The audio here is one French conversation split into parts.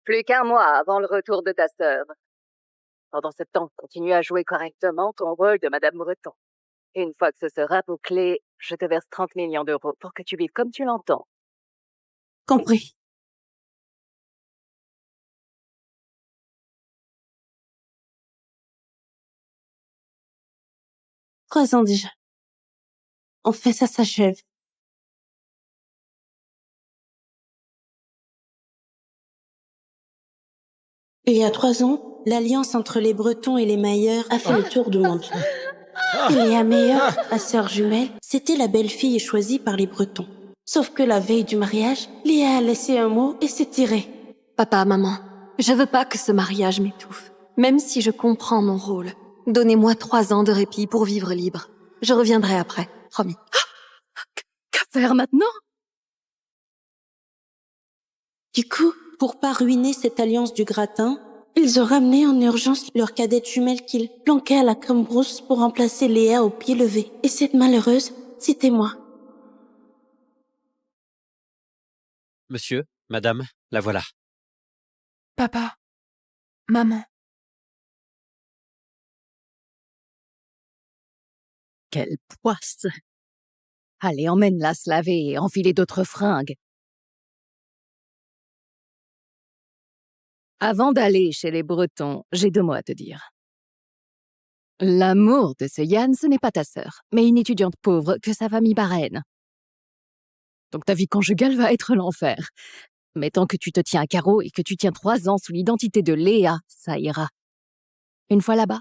Plus qu'un mois avant le retour de ta sœur. Pendant ce temps, continue à jouer correctement ton rôle de Madame Breton. Et une fois que ce sera bouclé, je te verse 30 millions d'euros pour que tu vives comme tu l'entends. Compris. Trois ans déjà. Enfin, ça s'achève. Il y a 3 ans, l'alliance entre les Bretons et les Mailleurs a fait le tour du monde. Et Léa Meyer, ma sœur jumelle, c'était la belle-fille choisie par les Bretons. Sauf que la veille du mariage, Léa a laissé un mot et s'est tirée. Papa, maman, je veux pas que ce mariage m'étouffe. Même si je comprends mon rôle, donnez-moi 3 ans de répit pour vivre libre. Je reviendrai après, promis. Qu'à faire maintenant? Du coup, pour pas ruiner cette alliance du gratin, ils ont ramené en urgence leur cadette jumelle qu'ils planquaient à la Cambrousse pour remplacer Léa au pied levé. Et cette malheureuse, c'était moi. Monsieur, madame, la voilà. Papa, maman. Quelle poisse! Allez, emmène-la se laver et enfiler d'autres fringues. Avant d'aller chez les Bretons, j'ai 2 mots à te dire. L'amour de ce Yann, ce n'est pas ta sœur, mais une étudiante pauvre que sa famille parraine. Donc ta vie conjugale va être l'enfer. Mais tant que tu te tiens à carreau et que tu tiens 3 ans sous l'identité de Léa, ça ira. Une fois là-bas,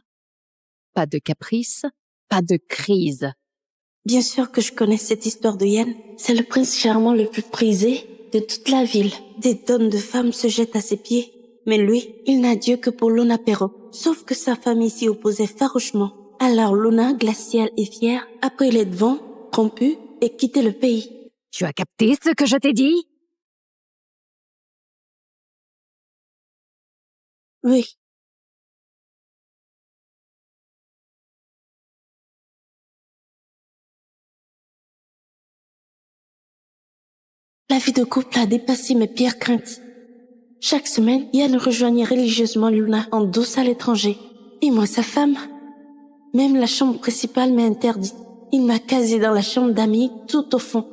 pas de caprice, pas de crise. Bien sûr que je connais cette histoire de Yann. C'est le prince charmant le plus prisé de toute la ville. Des tonnes de femmes se jettent à ses pieds. Mais lui, il n'a Dieu que pour Luna Perro. Sauf que sa famille s'y opposait farouchement. Alors Luna, glaciale et fière, a pris les devants, rompu et quitté le pays. Tu as capté ce que je t'ai dit? Oui. La vie de couple a dépassé mes pires craintes. Chaque semaine, Yann rejoignait religieusement Luna en douce à l'étranger. Et moi, sa femme. Même la chambre principale m'est interdite. Il m'a casé dans la chambre d'amis, tout au fond.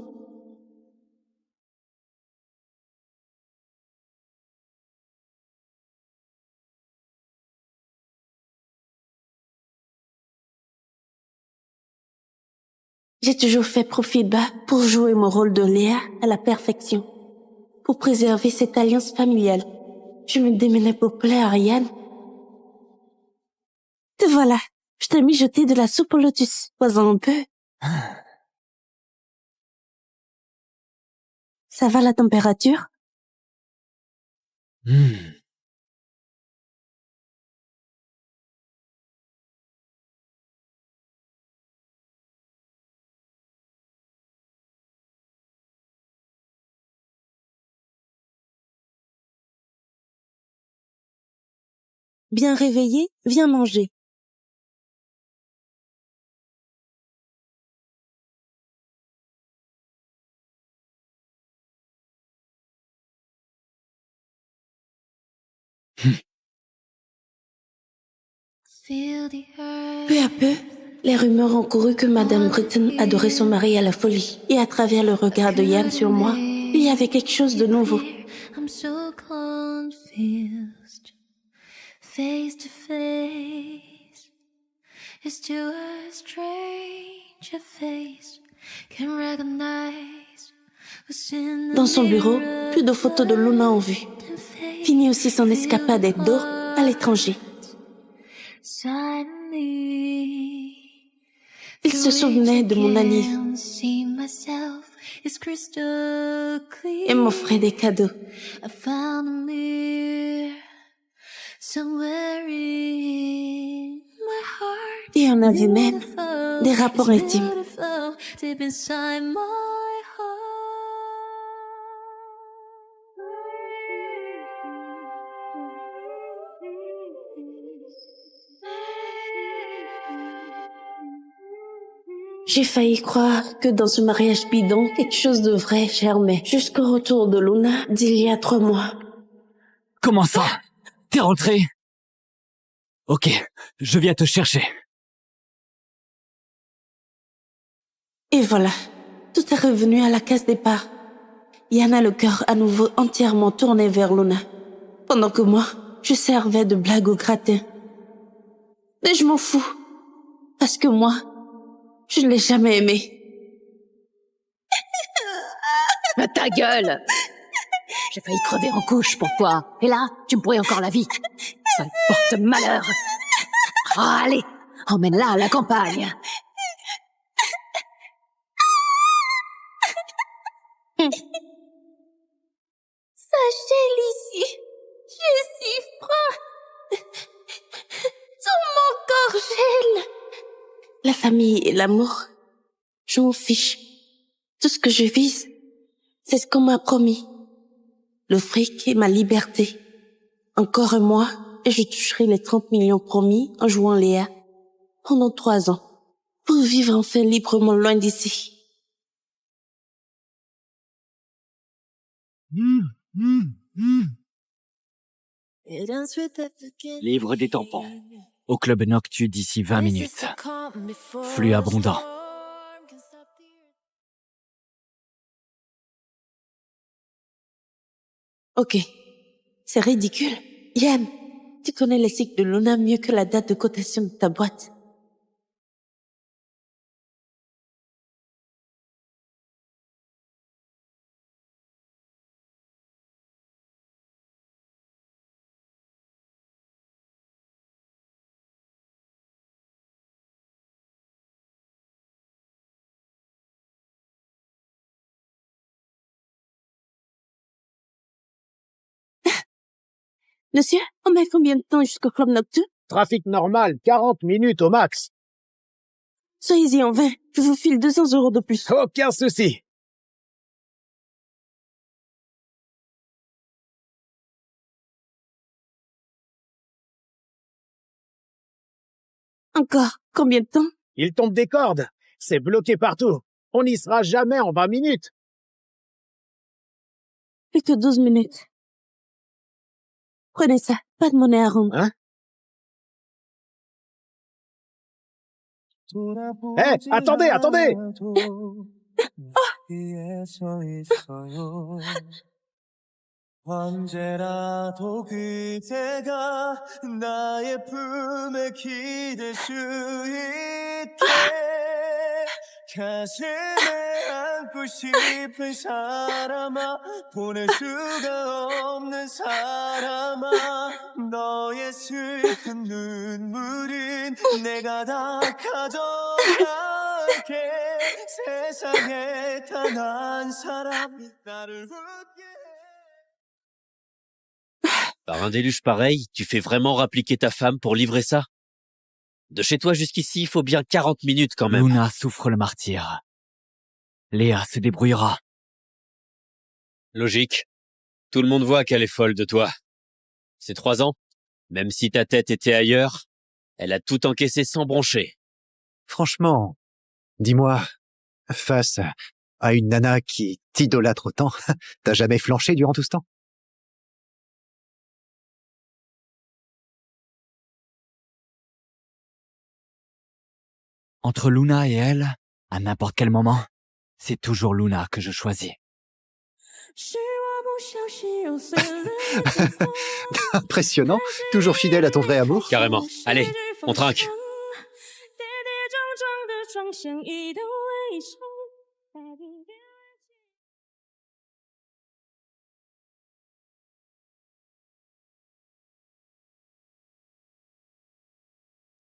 J'ai toujours fait profil bas pour jouer mon rôle de Léa à la perfection. Pour préserver cette alliance familiale. Je me démenais pour plaire à Yann. Te voilà. Je t'ai mijoté de la soupe au lotus. Bois-en un peu. Ça va la température? Bien réveillé, viens manger. Peu à peu, les rumeurs ont couru que Madame Britton adorait son mari à la folie. Et à travers le regard de Yann sur moi, il y avait quelque chose de nouveau. I'm so confused. Face to face. It's to a stranger face. Can recognize what's in the Dans son bureau, mirror. plus de photos de Luna en vue. Fini aussi son escapade d'or à l'étranger. Suddenly, Il se souvenait de mon anniv et m'offrait des cadeaux. I found a mirror somewhere in my heart. Et on avait même des rapports intimes. Beautiful, deep inside my J'ai failli croire que dans ce mariage bidon, quelque chose de vrai germait jusqu'au retour de Luna d'il y a 3 mois. Comment ça? T'es rentré? Ok, je viens te chercher. Et voilà, tout est revenu à la case départ. Yann a le cœur à nouveau entièrement tourné vers Luna, pendant que moi, je servais de blague au gratin. Mais je m'en fous, parce que moi, je ne l'ai jamais aimé. Ta gueule! J'ai failli crever en couche pour toi. Et là, tu me pourrais encore la vie. Ça porte malheur. Ah, allez, emmène-la à la campagne. Ça gèle ici. J'ai si froid. Tout mon corps gèle. La famille et l'amour, je m'en fiche. Tout ce que je vise, c'est ce qu'on m'a promis. Le fric et ma liberté. Encore un mois et je toucherai les 30 millions promis en jouant Léa pendant 3 ans pour vivre enfin librement loin d'ici. Livre des tampons. Au club Noctu d'ici 20 minutes. Flux abondant. Ok, c'est ridicule. Yann, tu connais les cycles de Luna mieux que la date de cotation de ta boîte. Monsieur, on met combien de temps jusqu'au club Noctu? Trafic normal, 40 minutes au max. Soyez-y en 20, je vous file 200 € de plus. Aucun souci. Encore combien de temps? Il tombe des cordes. C'est bloqué partout. On n'y sera jamais en 20 minutes. Plus que 12 minutes. Prenez ça, pas de monnaie à rendre. Hein? Hé, attendez! 언제라도 그대가 나의 품에 기댈 수 있게 가슴에 안고 싶은 사람아 보낼 수가 없는 사람아 너의 슬픈 눈물은 내가 다 가져갈게 세상에 단 한 사람이 나를 웃게 Par un déluge pareil, tu fais vraiment rappliquer ta femme pour livrer ça? De chez toi jusqu'ici, il faut bien 40 minutes quand même. Luna souffre le martyre. Léa se débrouillera. Logique. Tout le monde voit qu'elle est folle de toi. Ces 3 ans, même si ta tête était ailleurs, elle a tout encaissé sans broncher. Franchement, dis-moi, face à une nana qui t'idolâtre autant, t'as jamais flanché durant tout ce temps? Entre Luna et elle, à n'importe quel moment, c'est toujours Luna que je choisis. Impressionnant, toujours fidèle à ton vrai amour. Carrément. Allez, on trinque.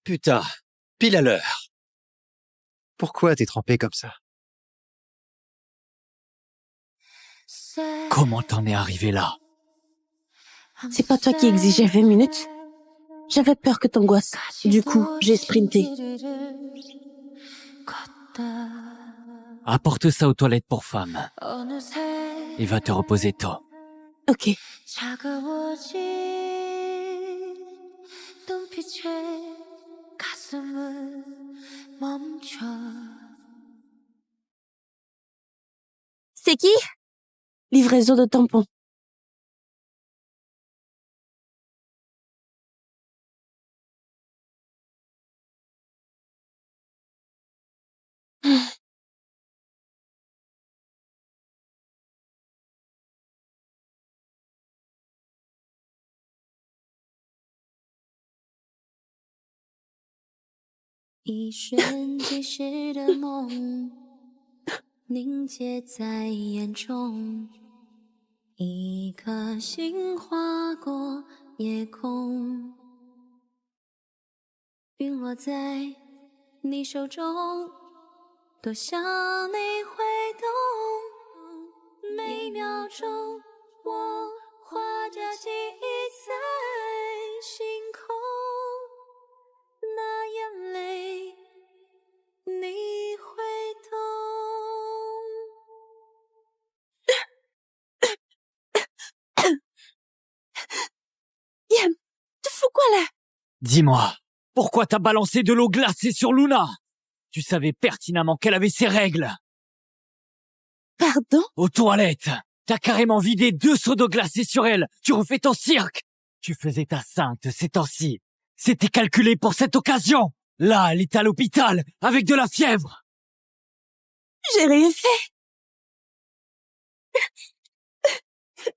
Putain, pile à l'heure. Pourquoi t'es trempé comme ça? Comment t'en es arrivé là? C'est pas toi qui exigeais 20 minutes? J'avais peur que t'angoisses. Du coup, j'ai sprinté. Apporte ça aux toilettes pour femmes. Et va te reposer tôt. Ok. C'est qui? Livraison de tampons. 一瞬即逝的梦，凝结在眼中，一颗心划过夜空，陨落在你手中，多想你会懂，每一秒钟我画着记忆在星空，那眼泪你会懂。Yen, te fous quoi là? Dis-moi, pourquoi t'as balancé de l'eau glacée sur Luna? Tu savais pertinemment qu'elle avait ses règles. Pardon? Aux toilettes, t'as carrément vidé 2 seaux d'eau glacée sur elle. Tu refais ton cirque. Tu faisais ta sainte ces temps-ci. C'était calculé pour cette occasion. Là, elle est à l'hôpital, avec de la fièvre. J'ai rien fait.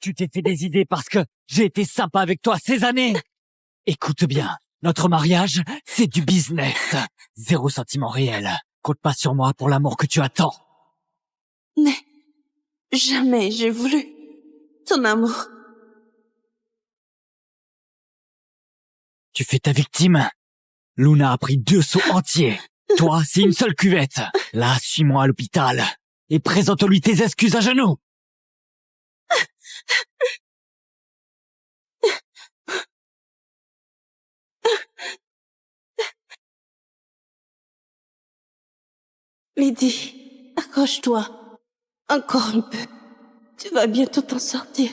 Tu t'es fait des idées parce que j'ai été sympa avec toi ces années. Écoute bien, notre mariage, c'est du business. 0 sentiment réel. Compte pas sur moi pour l'amour que tu attends. Mais jamais j'ai voulu ton amour. Tu fais ta victime. Luna a pris 2 seaux entiers. Toi, c'est une seule cuvette. Là, suis-moi à l'hôpital. Et présente-lui tes excuses à genoux. Lydie, accroche-toi. Encore un peu. Tu vas bientôt t'en sortir.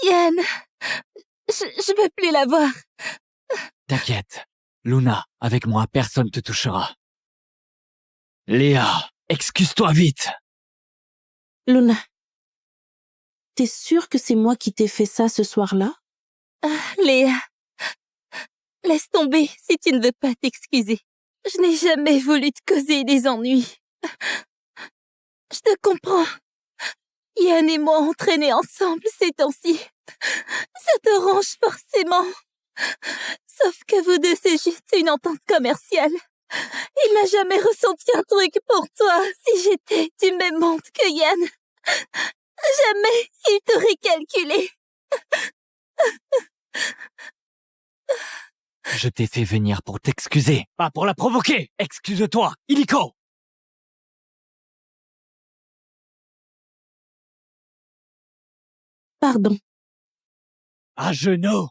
Yen, je peux plus la voir. T'inquiète. Luna, avec moi, personne te touchera. Léa, excuse-toi vite. Luna, t'es sûre que c'est moi qui t'ai fait ça ce soir-là? Léa, laisse tomber si tu ne veux pas t'excuser. Je n'ai jamais voulu te causer des ennuis. Je te comprends. Yann et moi entraînés ensemble ces temps-ci. Ça te range forcément. Sauf que vous deux, c'est juste une entente commerciale. Il n'a jamais ressenti un truc pour toi. Si j'étais du même monde que Yann, jamais il t'aurait calculé. Je t'ai fait venir pour t'excuser, pas pour la provoquer. Excuse-toi, illico. Pardon. À genoux.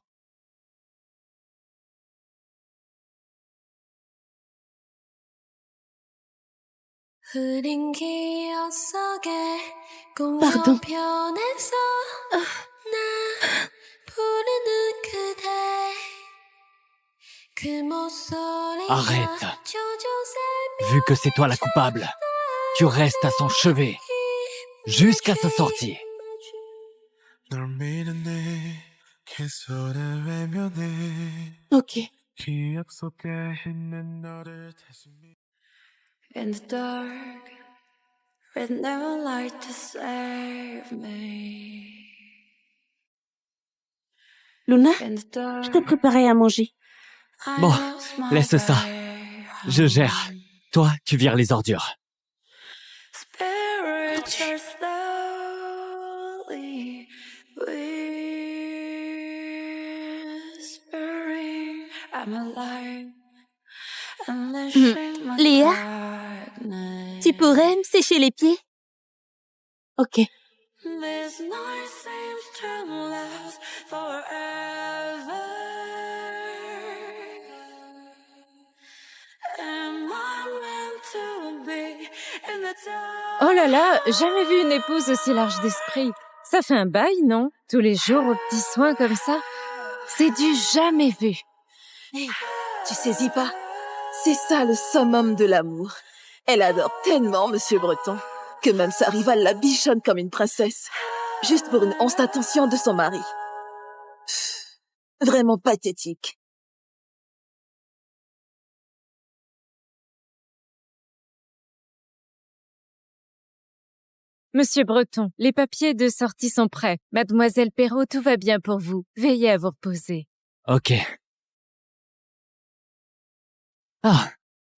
Pardon. Arrête. Vu que c'est toi la coupable, tu restes à son chevet jusqu'à sa sortie. Ok. In the dark, with no light to save me. Luna, In the dark, je t'ai préparé à manger. I Bon, lost my laisse ça. way Je gère. Toi, tu vires les ordures. Spirits are slowly whispering. I'm alive. Léa, tu pourrais me sécher les pieds? Ok. This night seems to last forever. Am I meant to be in the dark? Oh là là, jamais vu une épouse aussi large d'esprit. Ça fait un bail, non? Tous les jours aux petits soins comme ça. C'est du jamais vu. Hey, tu saisis pas? C'est ça le summum de l'amour. Elle adore tellement Monsieur Breton que même sa rivale la bichonne comme une princesse, juste pour une once d'attention de son mari. Pff, vraiment pathétique. Monsieur Breton, les papiers de sortie sont prêts. Mademoiselle Perrault, tout va bien pour vous. Veillez à vous reposer. Ok. Ah,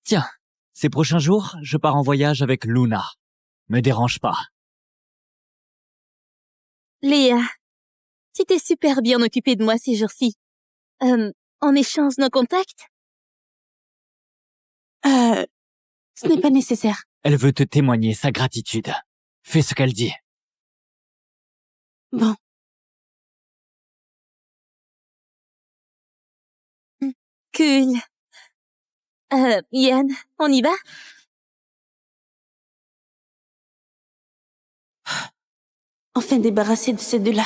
tiens, ces prochains jours, je pars en voyage avec Luna. Me dérange pas. Léa, tu t'es super bien occupée de moi ces jours-ci. On échange nos contacts? Ce n'est pas nécessaire. Elle veut te témoigner sa gratitude. Fais ce qu'elle dit. Bon. Cool. Yann, on y va? Enfin débarrassé de ces deux-là.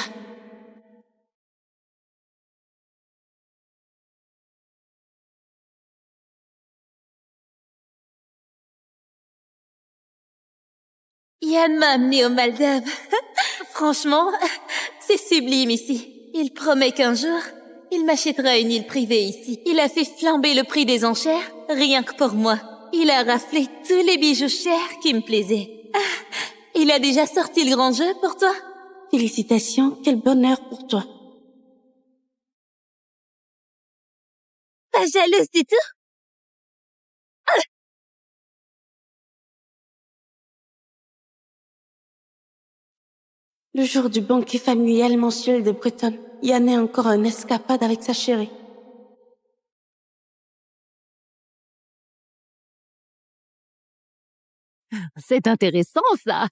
Yann m'a amené aux Maldives. Franchement, c'est sublime ici. Il promet qu'un jour, il m'achètera une île privée ici. Il a fait flamber le prix des enchères, rien que pour moi. Il a raflé tous les bijoux chers qui me plaisaient. Il a déjà sorti le grand jeu pour toi? Félicitations, quel bonheur pour toi. Pas jalouse du tout? Le jour du banquet familial mensuel de Breton, Yann est encore en escapade avec sa chérie. C'est intéressant, ça.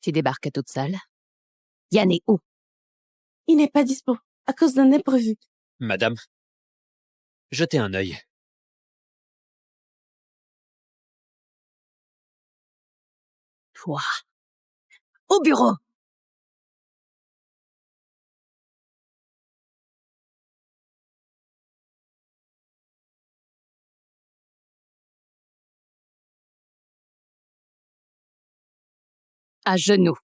Tu débarques toute seule. Yann est où? Il n'est pas dispo, à cause d'un imprévu. Madame, jetez un œil. Toi. Au bureau. À genoux.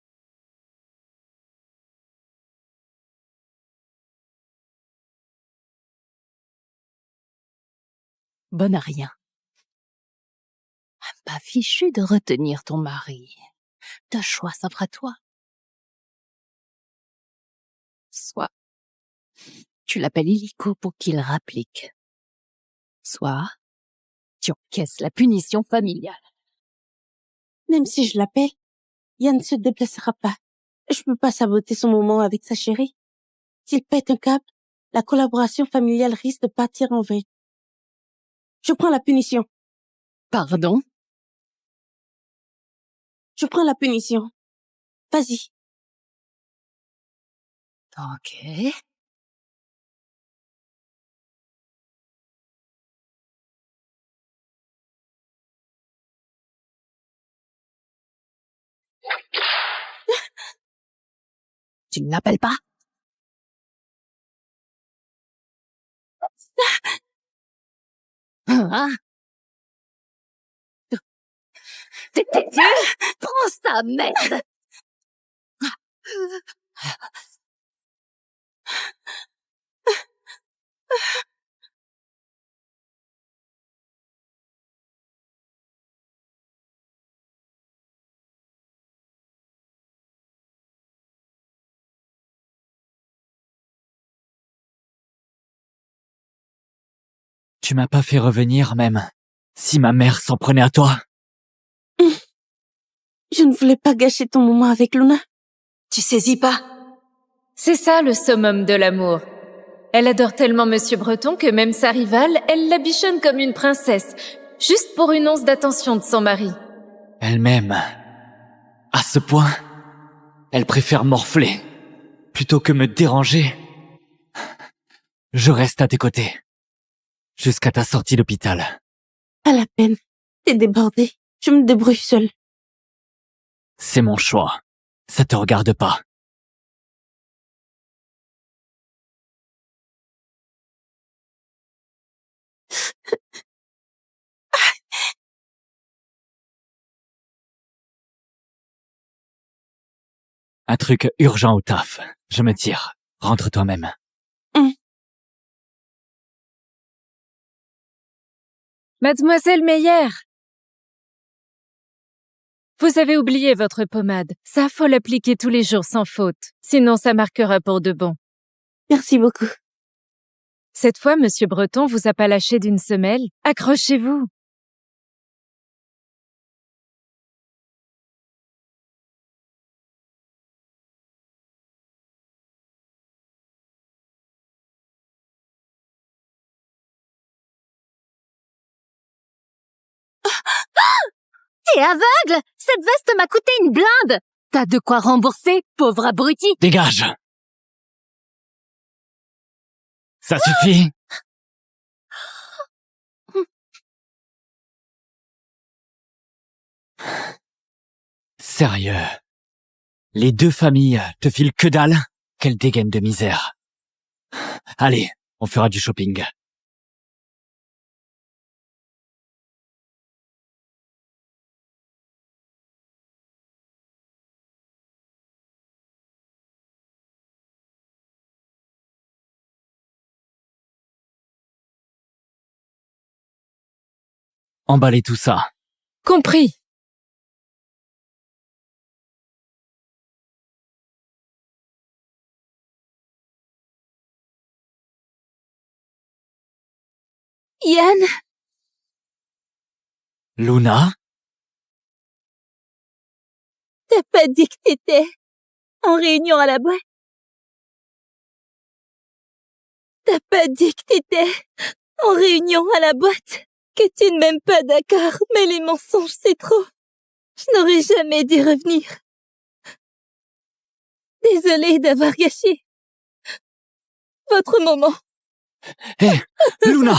Bonne à rien. Pas fichu de retenir ton mari. Ton choix s'offre à toi. Soit tu l'appelles illico pour qu'il rapplique. Soit tu encaisses la punition familiale. Même si je l'appelle, Yann ne se déplacera pas. Je peux pas saboter son moment avec sa chérie. S'il pète un câble, la collaboration familiale risque de partir en vrille. Je prends la punition. Pardon? Je prends la punition. Vas-y. Ok. Tu ne l'appelles pas? Hein? T'es Dieu? Prends ça, merde! Tu m'as pas fait revenir même. Si ma mère s'en prenait à toi. Je ne voulais pas gâcher ton moment avec Luna. Tu saisis pas? C'est ça le summum de l'amour. Elle adore tellement Monsieur Breton que même sa rivale, elle la bichonne comme une princesse, juste pour une once d'attention de son mari. Elle m'aime. À ce point, elle préfère morfler. Plutôt que me déranger. Je reste à tes côtés. Jusqu'à ta sortie d'hôpital. Pas la peine. T'es débordé. Je me débrouille seule. C'est mon choix. Ça te regarde pas. Un truc urgent au taf. Je me tire. Rentre toi-même. Mademoiselle Meyer! Vous avez oublié votre pommade. Ça, faut l'appliquer tous les jours sans faute. Sinon, ça marquera pour de bon. Merci beaucoup. Cette fois, Monsieur Breton vous a pas lâché d'une semelle. Accrochez-vous. T'es aveugle! Cette veste m'a coûté une blinde! T'as de quoi rembourser, pauvre abruti! Dégage! Ça suffit! Sérieux. Les deux familles te filent que dalle? Quelle dégaine de misère. Allez, on fera du shopping. Emballez tout ça. Compris. Yann, Luna? t'as pas dit que t'étais en réunion à la boîte? T'as pas dit que t'étais en réunion à la boîte? Que tu ne m'aimes pas, d'accord, mais les mensonges, c'est trop. Je n'aurais jamais dû revenir. Désolée d'avoir gâché votre moment. Hé, Luna!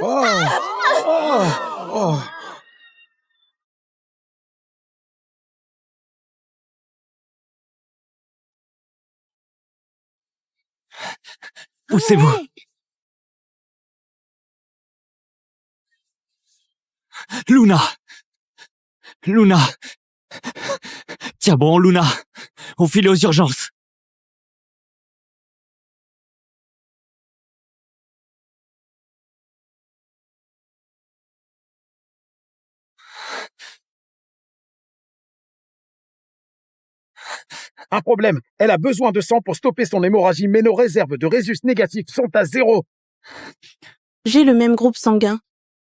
Oh, oh, oh. Poussez-vous! Luna! Luna! Tiens bon, Luna! On file aux urgences! Un problème. Elle a besoin de sang pour stopper son hémorragie, mais nos réserves de résus négatifs sont à 0. J'ai le même groupe sanguin.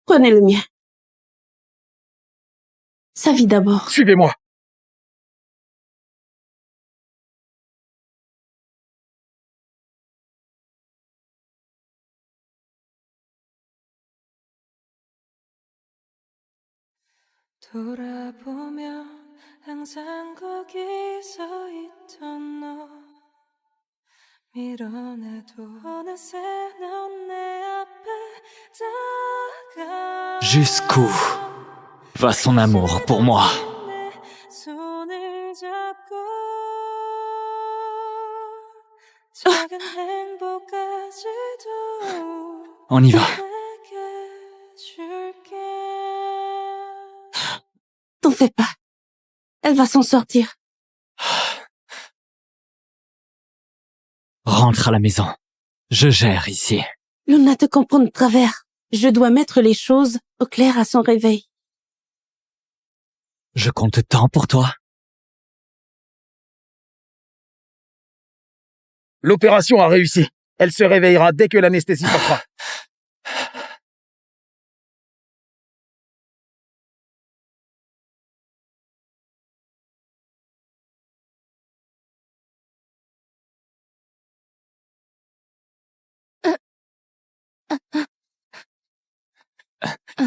Prenez le mien. Sa vie d'abord. Suivez-moi. 돌아보면 항상 거기 서 있던 너 밀어내도 어느새 넌 내 앞에 다가 Jusqu'où va son amour pour moi? 내 손을 잡고 작은 행복까지도 On y va. 내게 줄게. T'en fais pas. Elle va s'en sortir. Rentre à la maison. Je gère ici. Luna te comprend de travers. Je dois mettre les choses au clair à son réveil. Je compte tant pour toi. L'opération a réussi. Elle se réveillera dès que l'anesthésie passera.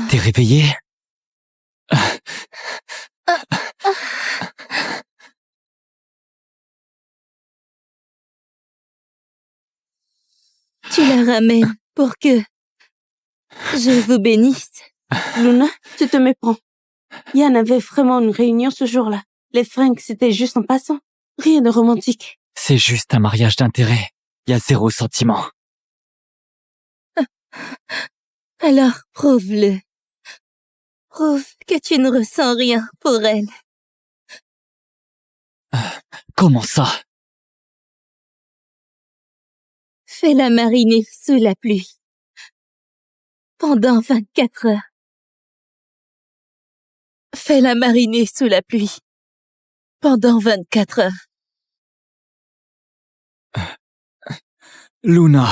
T'es réveillé? Tu la ramènes pour que je vous bénisse. Luna, tu te méprends. Yann avait vraiment une réunion ce jour-là. Les fringues, c'était juste en passant. Rien de romantique. C'est juste un mariage d'intérêt. Y a 0 sentiment. Alors, prouve-le. Prouve que tu ne ressens rien pour elle. Comment ça? Fais-la mariner sous la pluie. Pendant 24 heures. Fais-la mariner sous la pluie. Pendant 24 heures. Luna.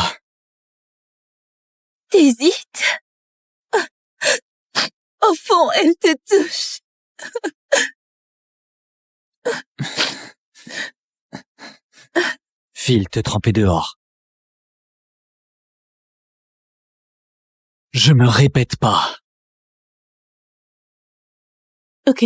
T'hésites? Au fond, elle te touche. File te tremper dehors. Je me répète pas. Ok.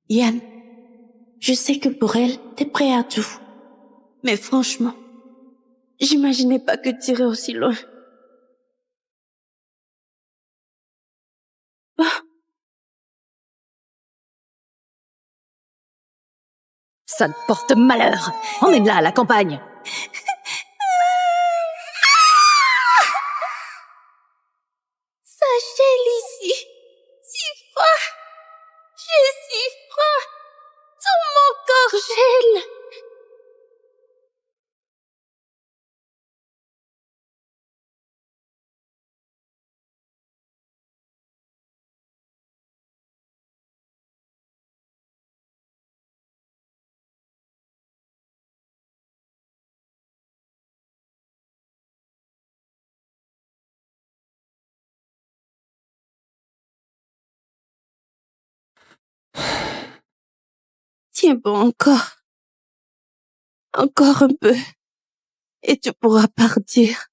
Yann, je sais que pour elle, t'es prêt à tout. Mais franchement, j'imaginais pas que t'irais aussi loin. Ah, Ça te porte malheur. Emmène-la à la campagne. Ça gèle ici. Si froid. J'ai si froid. Tout mon corps gèle. tiens bon encore. Encore un peu. Et tu pourras partir.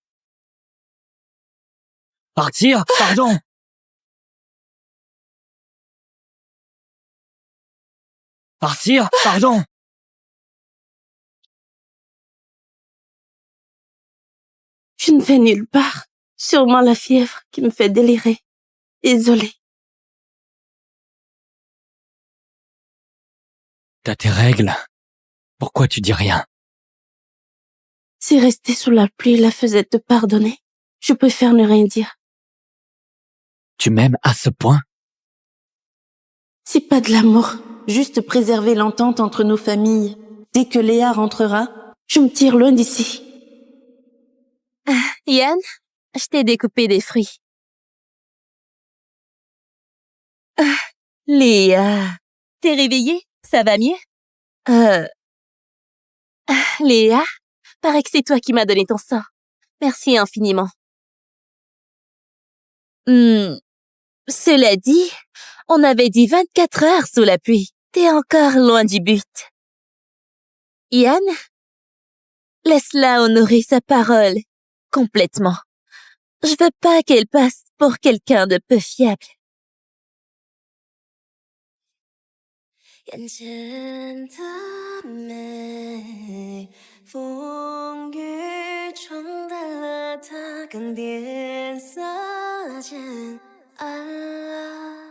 Partir? Pardon. Partir? Pardon. Je ne vais nulle part. Sûrement la fièvre qui me fait délirer. Désolée. T'as tes règles. Pourquoi tu dis rien? Si rester sous la pluie la faisait te pardonner, je préfère ne rien dire. Tu m'aimes à ce point? C'est pas de l'amour. Juste préserver l'entente entre nos familles. Dès que Léa rentrera, je me tire loin d'ici. Yann, je t'ai découpé des fruits. Léa, t'es réveillée? Ça va mieux? Léa, paraît que c'est toi qui m'as donné ton sort. Merci infiniment. Cela dit, on avait dit 24 heures sous la pluie. T'es encore loin du but. Yann, laisse-la honorer sa parole complètement. Je veux pas qu'elle passe pour quelqu'un de peu fiable. 眼前的美，风雨冲淡了它，更变色渐暗了。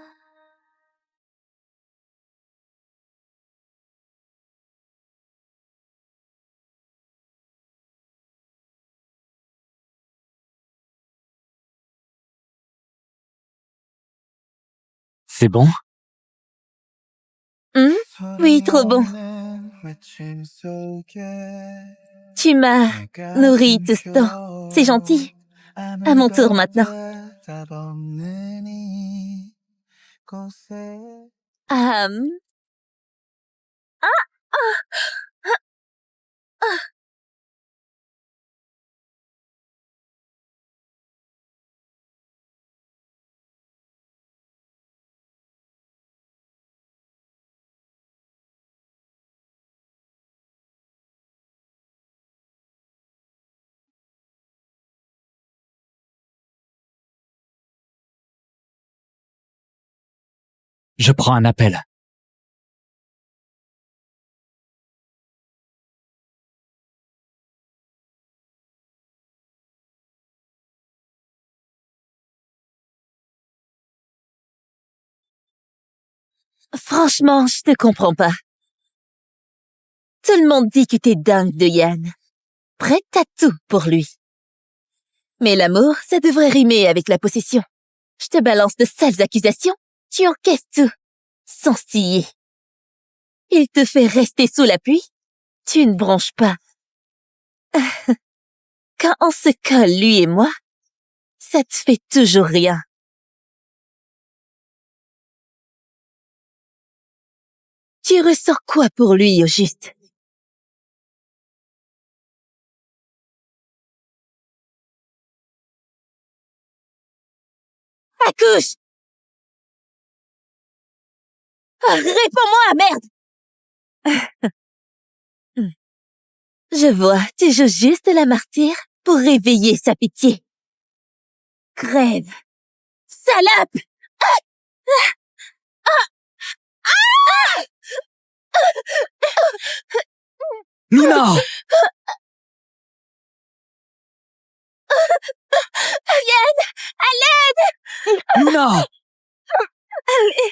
C'est bon? Oui, trop bon. Tu m'as nourri tout ce temps. C'est gentil. À mon tour maintenant. Je prends un appel. Franchement, je te comprends pas. Tout le monde dit que t'es dingue de Yann. Prête à tout pour lui. Mais l'amour, ça devrait rimer avec la possession. Je te balance de sales accusations, tu encaisses tout, sans stiller. Il te fait rester sous la pluie, tu ne bronches pas. Quand on se colle, lui et moi, ça te fait toujours rien. Tu ressens quoi pour lui, au juste? Accouche! Réponds-moi, merde! Je vois, tu joues juste la martyre pour réveiller sa pitié. Crève! Salope! Luna! Yann! À l'aide! Luna! Allez!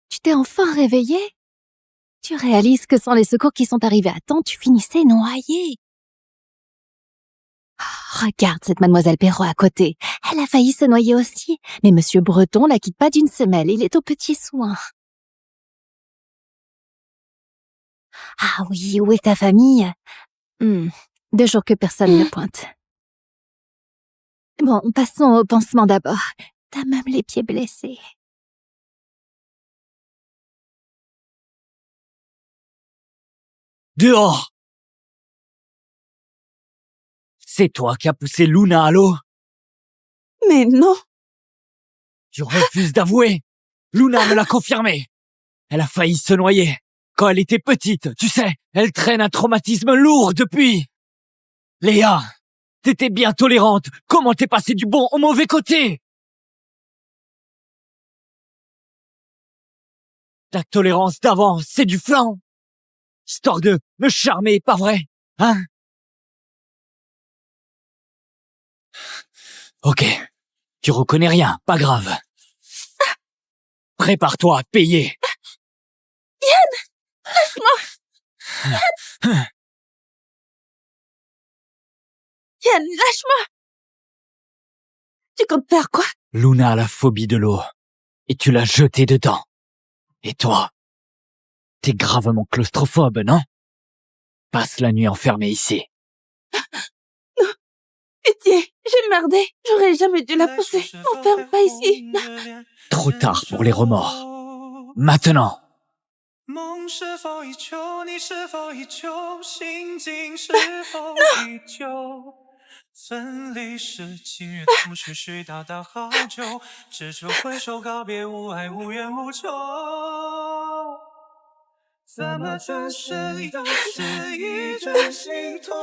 Tu t'es enfin réveillée? Tu réalises que sans les secours qui sont arrivés à temps, tu finissais noyée. Oh, regarde cette mademoiselle Perrault à côté. Elle a failli se noyer aussi. Mais monsieur Breton la quitte pas d'une semelle. Il est aux petits soins. Ah oui, où est ta famille? 2 jours que personne ne pointe. Bon, passons au pansement d'abord. T'as même les pieds blessés. Dehors! C'est toi qui as poussé Luna à l'eau? Mais non! Tu refuses d'avouer? Luna me l'a confirmé. Elle a failli se noyer. Quand elle était petite, tu sais, elle traîne un traumatisme lourd depuis. Léa, t'étais bien tolérante. Comment t'es passé du bon au mauvais côté? La tolérance d'avant, c'est du flan. Histoire de me charmer, pas vrai? Hein? Ok. Tu reconnais rien, pas grave. Prépare-toi à payer. Yann! Lâche-moi! Yann, lâche-moi! Tu comptes faire quoi? Luna a la phobie de l'eau. Et tu l'as jetée dedans. Et toi? T'es gravement claustrophobe, non? Passe la nuit enfermée ici. Non. Pitié, j'ai merdé. J'aurais jamais dû la pousser. M'enferme pas ici. Trop tard pour les remords. Maintenant. 梦是否依旧？你是否依旧？心境是否依旧？分离时，情缘从絮絮叨叨好久，只求挥手告别，无爱无怨无仇。怎么转身都是一阵心痛，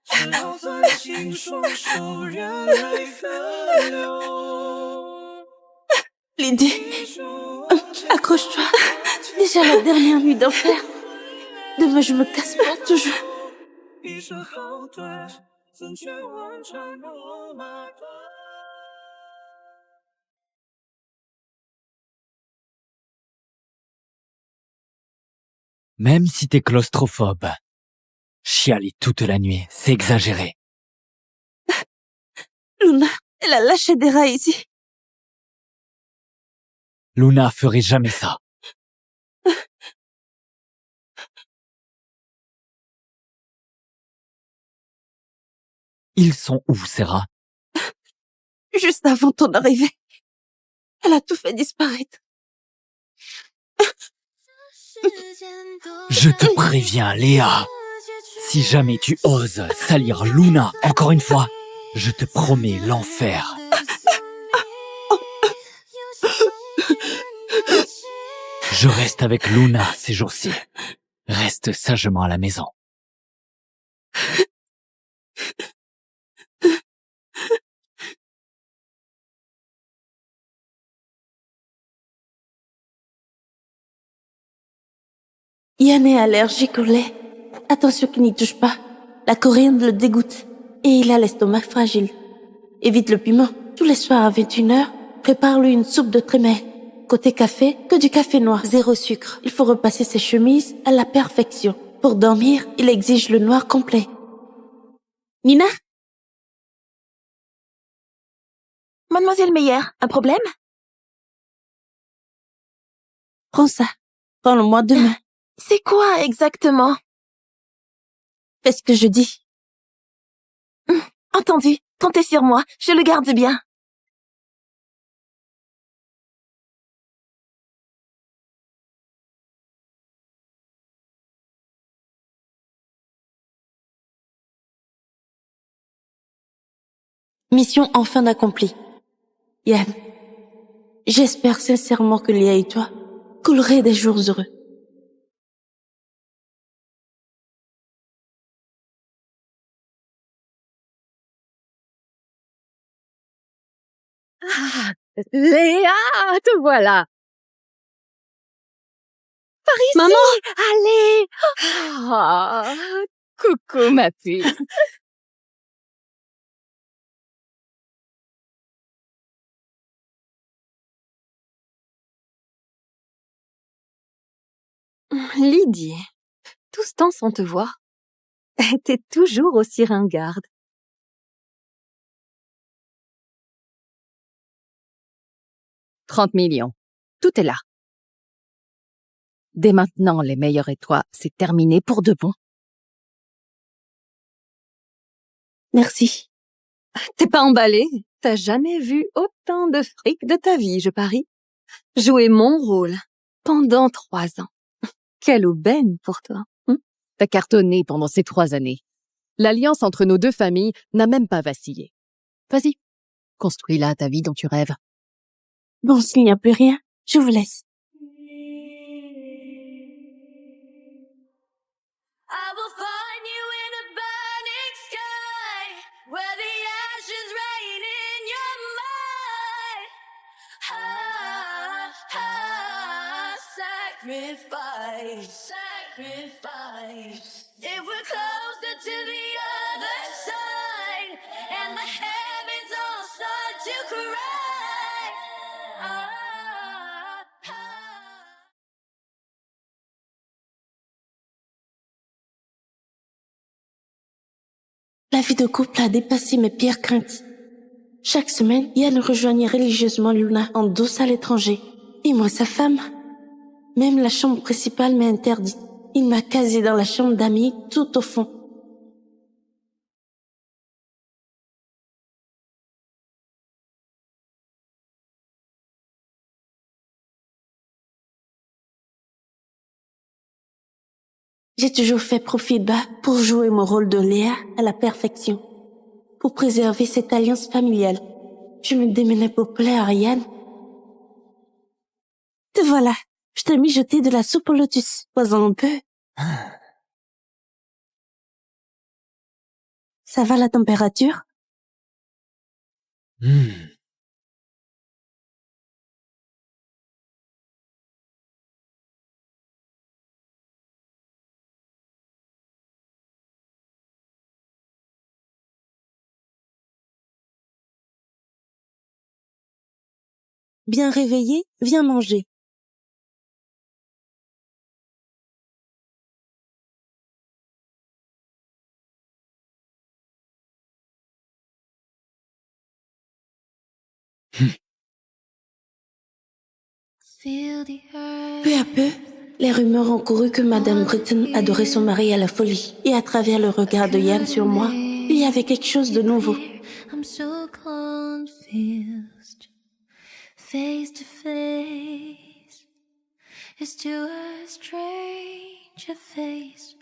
只好攥紧双手，任泪河流。 Lydie, accroche-toi. C'est déjà la dernière nuit d'enfer. Demain, je me casse pour toujours. Même si t'es claustrophobe, chialer toute la nuit, c'est exagéré. Luna, elle a lâché des rats ici. Luna ferait jamais ça. Ils sont où, Sarah? Juste avant ton arrivée. Elle a tout fait disparaître. Je te préviens, Léa. Si jamais tu oses salir Luna encore une fois, je te promets l'enfer. Je reste avec Luna ces jours-ci. Reste sagement à la maison. Yann est allergique au lait. Attention qu'il n'y touche pas. La coriandre le dégoûte. Et il a l'estomac fragile. Évite le piment. Tous les soirs à 21h, prépare-lui une soupe de trémel. Côté café, que du café noir. 0 sucre. Il faut repasser ses chemises à la perfection. Pour dormir, il exige le noir complet. Nina? Mademoiselle Meyer, un problème? Prends ça. Prends-le-moi demain. C'est quoi exactement? Fais ce que je dis. Entendu. Comptez sur moi. Je le garde bien. Mission enfin accomplie. Yann, j'espère sincèrement que Léa et toi coulerez des jours heureux. Ah, Léa, te voilà. Par ici. Maman! Allez. Ah, coucou ma puce. Lydie, tout ce temps sans te voir. T'es toujours aussi ringarde. « 30 millions. Tout est là. Dès maintenant, les meilleurs et toi, c'est terminé pour de bon. Merci. T'es pas emballée? T'as jamais vu autant de fric de ta vie, je parie. Jouer mon rôle pendant 3 ans. Quelle aubaine pour toi. T'as cartonné pendant ces 3 années. L'alliance entre nos 2 familles n'a même pas vacillé. Vas-y, construis-la ta vie dont tu rêves. Bon, s'il n'y a plus rien, je vous laisse. Sacrifice, sacrifice. If we're closer to the other side, and the heavens all start to cry. La vie de couple a dépassé mes pires craintes. Chaque semaine, Yann rejoignait religieusement Luna en douce à l'étranger. Et moi, sa femme. Même la chambre principale m'est interdite. Il m'a casé dans la chambre d'amis, tout au fond. J'ai toujours fait profil bas pour jouer mon rôle de Léa à la perfection. Pour préserver cette alliance familiale. Je me démenais pour plaire à Yann. Te voilà. Je t'ai mijoté de la soupe au lotus. Bois-en un peu. Ça va la température? Bien réveillé, viens manger. Peu à peu, les rumeurs ont couru que Madame Britton adorait son mari à la folie. Et à travers le regard de Yann sur moi, Il y avait quelque chose de nouveau. I'm so confused. Face to face, it's to a stranger face.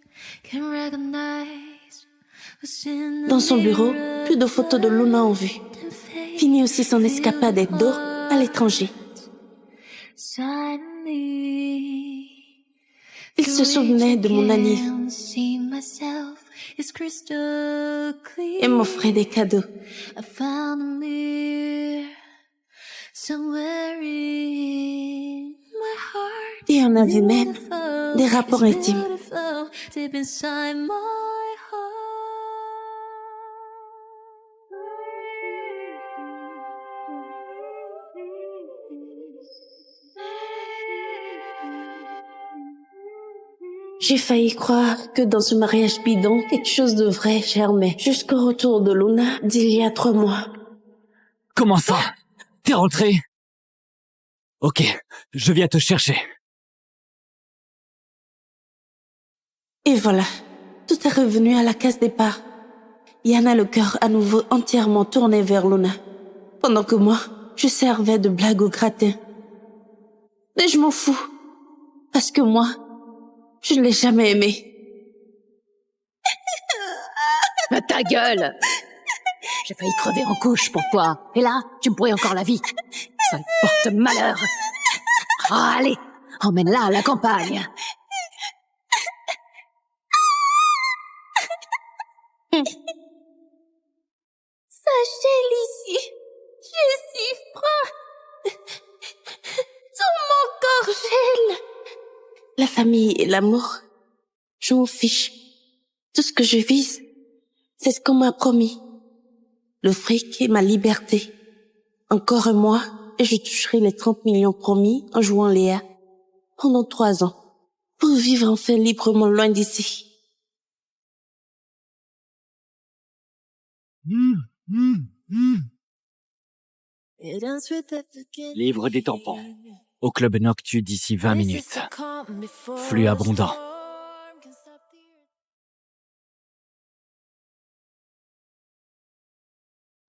Can recognize what's in the Dans son bureau, mirror. plus de photos de Luna en vue. Fini aussi son escapade d'or à l'étranger. Suddenly, Il se souvenait de mon anniv see myself is crystal clear. et m'offrait des cadeaux. I found a mirror somewhere in my heart. Et on a vu même des rapports intimes. Beautiful, deep inside my J'ai failli croire que dans ce mariage bidon, quelque chose de vrai germait. Jusqu'au retour de Luna d'il y a 3 mois. Comment ça? T'es rentré? Ok, je viens te chercher. Et voilà, tout est revenu à la case départ. Yann a le cœur à nouveau entièrement tourné vers Luna. Pendant que moi, je servais de blague au gratin. Mais je m'en fous. Parce que moi, je ne l'ai jamais aimé. Ta gueule! J'ai failli crever en couche pour toi. Et là, tu me pourris encore la vie. Ça me porte malheur. Ah, allez, emmène-la à la campagne. Sachez, Lucie, je suis froid. Tout mon corps gèle. La famille et l'amour, je m'en fiche. Tout ce que je vise, c'est ce qu'on m'a promis. Le fric et ma liberté. Encore un mois et je toucherai les 30 millions promis en jouant Léa. Pendant 3 ans. Pour vivre enfin librement loin d'ici. Livre des tampons. Au club Noctu d'ici 20 minutes. Flux abondant.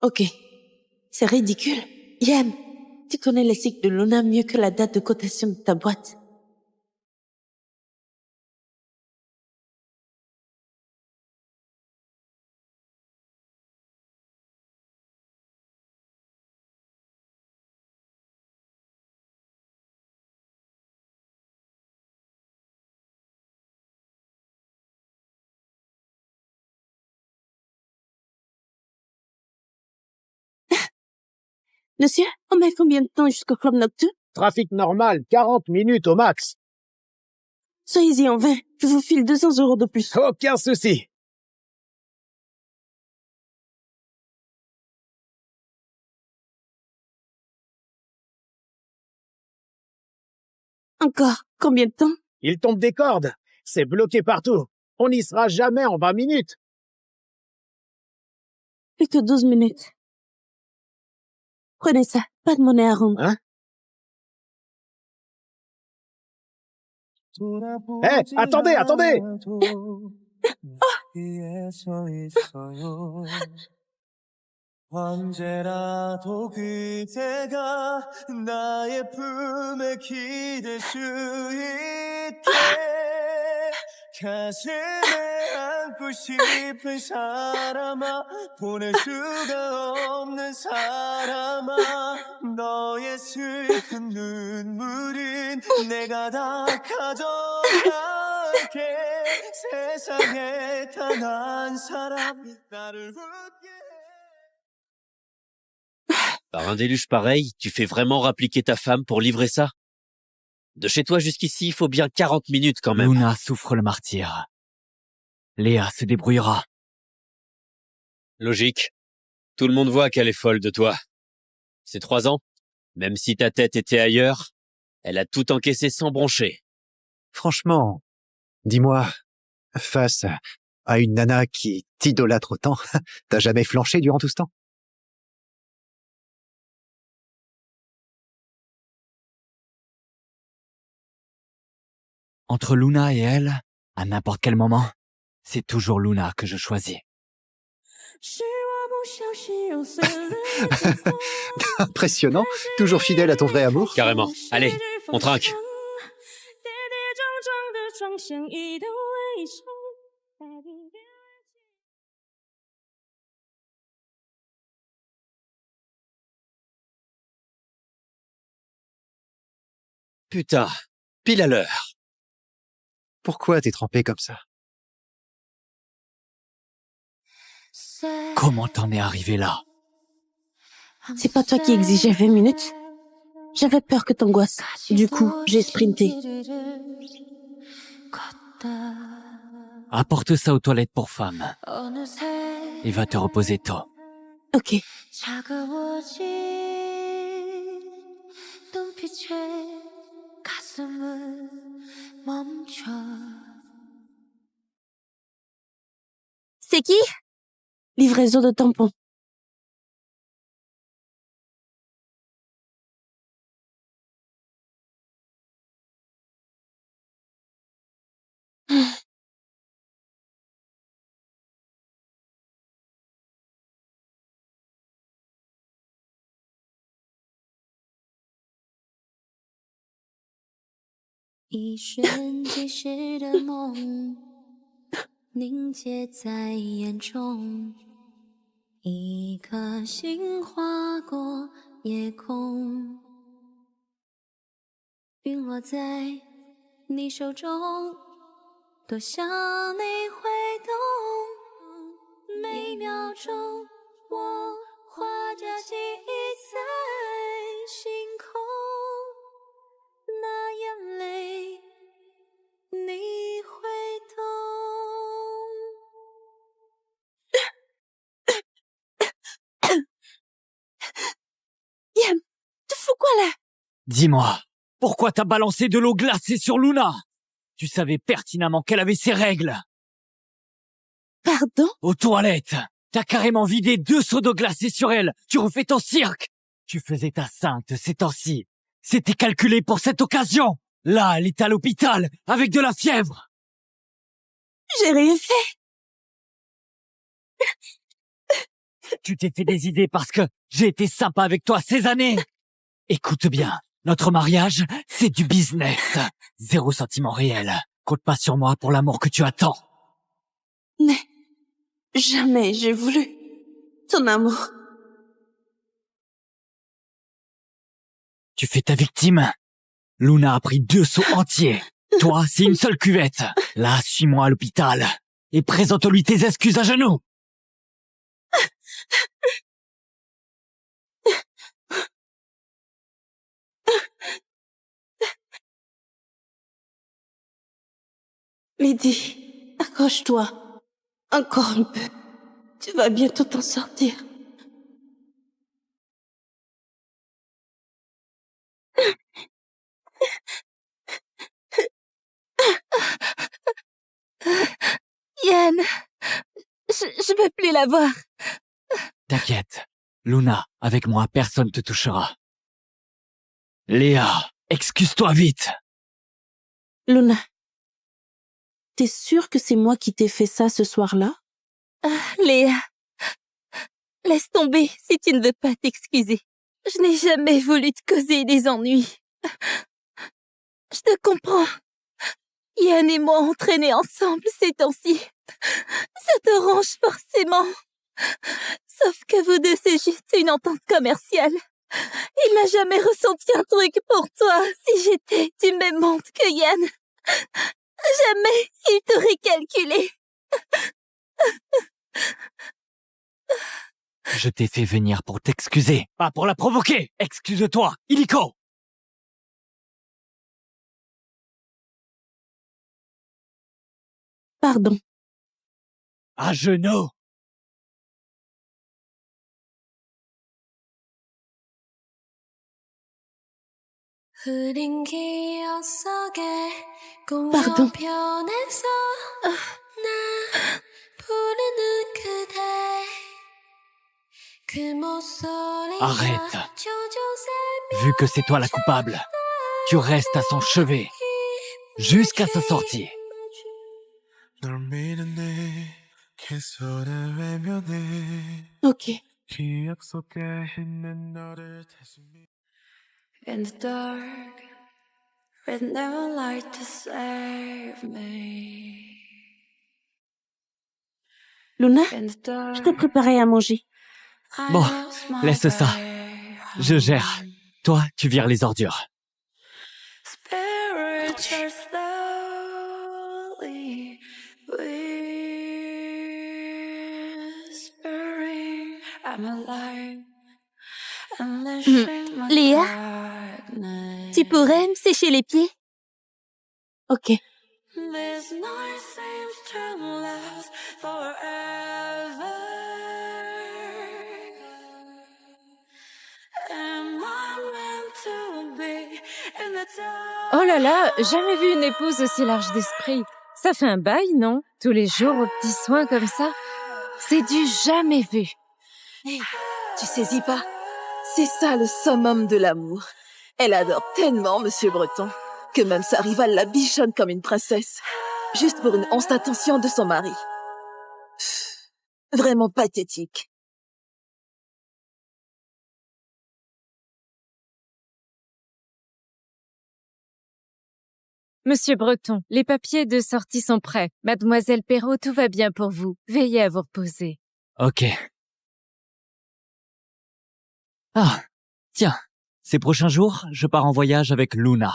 Ok. C'est ridicule. Yann, tu connais les cycles de Luna mieux que la date de cotation de ta boîte. Monsieur, on met combien de temps jusqu'au club Noctu? Trafic normal, 40 minutes au max. Soyez-y en 20. Je vous file 200 € de plus. Aucun souci. Encore combien de temps? Il tombe des cordes. C'est bloqué partout. On n'y sera jamais en 20 minutes. Plus que 12 minutes. Prenez ça. Pas de monnaie à rendre. Hein? Hé, attendez! 언제라도 그대가 나의 품에 기댈 수 있게 가슴에 안고 싶은 사람아 보낼 수가 없는 사람아 너의 슬픈 눈물은 내가 다 가져갈게 세상에 단 한 사람이 나를 웃게 Par un déluge pareil, tu fais vraiment rappliquer ta femme pour livrer ça? De chez toi jusqu'ici, il faut bien 40 minutes quand même. Luna souffre le martyre. Léa se débrouillera. Logique. Tout le monde voit qu'elle est folle de toi. Ces 3 ans, même si ta tête était ailleurs, elle a tout encaissé sans broncher. Franchement, dis-moi, face à une nana qui t'idolâtre autant, t'as jamais flanché durant tout ce temps? Entre Luna et elle, à n'importe quel moment, c'est toujours Luna que je choisis. Impressionnant. Toujours fidèle à ton vrai amour. Carrément. Allez, on trinque. Putain, pile à l'heure. Pourquoi t'es trempé comme ça? Comment t'en es arrivé là? C'est pas toi qui exigeais 20 minutes? J'avais peur que t'angoisses. Du coup, j'ai sprinté. Apporte ça aux toilettes pour femmes. Et va te reposer tôt. Ok. C'est qui? Livraison de tampons.一瞬即逝的梦，凝结在眼中，一颗心划过夜空，陨落在你手中，多想你会懂，每秒钟我画着记忆在星空，那眼泪你会懂。Yann, tu fous quoi là? Dis-moi, pourquoi t'as balancé de l'eau glacée sur Luna? Tu savais pertinemment qu'elle avait ses règles. Pardon? Aux toilettes, t'as carrément vidé 2 seaux d'eau glacée sur elle. Tu refais ton cirque. Tu faisais ta sainte ces temps-ci. C'était calculé pour cette occasion. Là, elle est à l'hôpital, avec de la fièvre. J'ai rien fait. Tu t'es fait des idées parce que j'ai été sympa avec toi ces années. Écoute bien, notre mariage, c'est du business. 0 sentiment réel. Compte pas sur moi pour l'amour que tu attends. Mais jamais j'ai voulu ton amour. Tu fais ta victime. Luna a pris 2 seaux entiers. Toi, c'est une seule cuvette. Là, suis-moi à l'hôpital. Et présente-lui tes excuses à genoux. Lydie, accroche-toi. Encore un peu. Tu vas bientôt t'en sortir. Yann, je peux plus la voir. T'inquiète. Luna, avec moi, personne te touchera. Léa, excuse-toi vite. Luna, t'es sûre que c'est moi qui t'ai fait ça ce soir-là? Léa, laisse tomber si tu ne veux pas t'excuser. Je n'ai jamais voulu te causer des ennuis. Je te comprends. Yann et moi entraînés ensemble ces temps-ci. Ça te range forcément. Sauf que vous deux, c'est juste une entente commerciale. Il n'a jamais ressenti un truc pour toi. Si j'étais du même monde que Yann, jamais il t'aurait calculé. Je t'ai fait venir pour t'excuser, pas pour la provoquer. Excuse-toi, illico. Pardon. À genoux. Pardon. Arrête. Vu que c'est toi la coupable, tu restes à son chevet jusqu'à sa sortie. 널 믿는 네 손을 외면해 Ok. 기억 속에 있는 너를 다시 In the dark, with no light to save me. Luna, In the dark, je t'ai préparé à manger. I Bon, lost my laisse ça. way Je gère. home. Toi, tu vires les ordures. Spirits are slowly whispering. I'm alive. Unleashing my Léa, darkness. tu pourrais me sécher les pieds? Ok. This night seems to last forever. Am I meant to be in the dark? Oh là là, jamais vu une épouse aussi large d'esprit. Ça fait un bail, non? Tous les jours aux petits soins comme ça. C'est du jamais vu. Hey, tu saisis pas? C'est ça le summum de l'amour. Elle adore tellement Monsieur Breton que même sa rivale la bichonne comme une princesse, juste pour une once d'attention de son mari. Pff, vraiment pathétique. Monsieur Breton, les papiers de sortie sont prêts. Mademoiselle Perrault, tout va bien pour vous. Veillez à vous reposer. Ok. Ah, tiens, ces prochains jours, je pars en voyage avec Luna.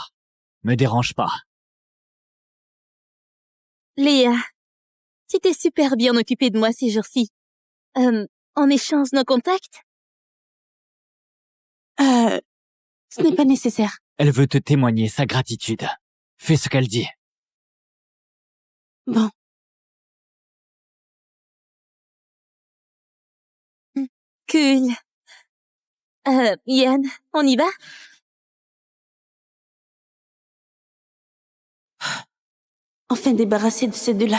Me dérange pas. Léa, tu t'es super bien occupée de moi ces jours-ci. On échange nos contacts? Ce n'est pas nécessaire. Elle veut te témoigner sa gratitude. Fais ce qu'elle dit. Bon. Cool. Yann, on y va? Enfin débarrassé de ces deux-là.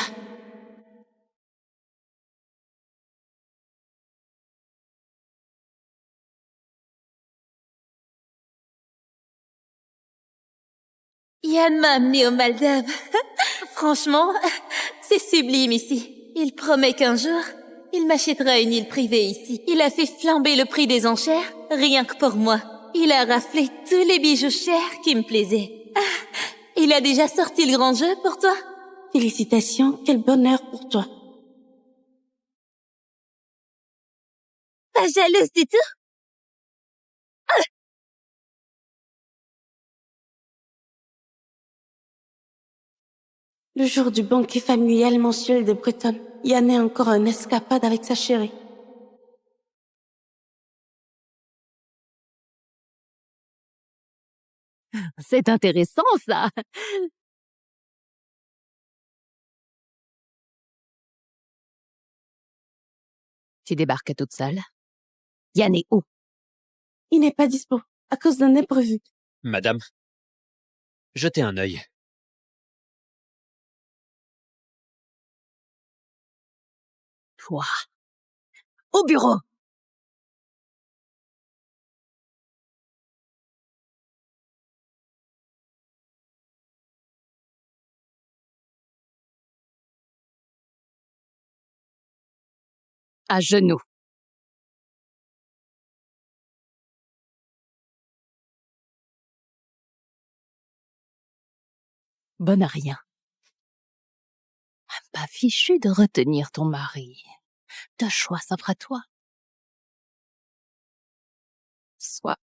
Yann m'a amené aux Maldives. Franchement, c'est sublime ici. Il promet qu'un jour, il m'achètera une île privée ici. Il a fait flamber le prix des enchères, rien que pour moi. Il a raflé tous les bijoux chers qui me plaisaient. Il a déjà sorti le grand jeu pour toi? Félicitations, quel bonheur pour toi. Pas jalouse du tout? Le jour du banquet familial mensuel des Bretonnes, Yann est encore en escapade avec sa chérie. C'est intéressant, ça. Tu débarques toute seule. Yann est où? Il n'est pas dispo, à cause d'un imprévu. Madame, jetez un œil. Toi. Au bureau! À genoux. Bonne à rien. Pas fichu de retenir ton mari. De choix s'offre à toi. Soit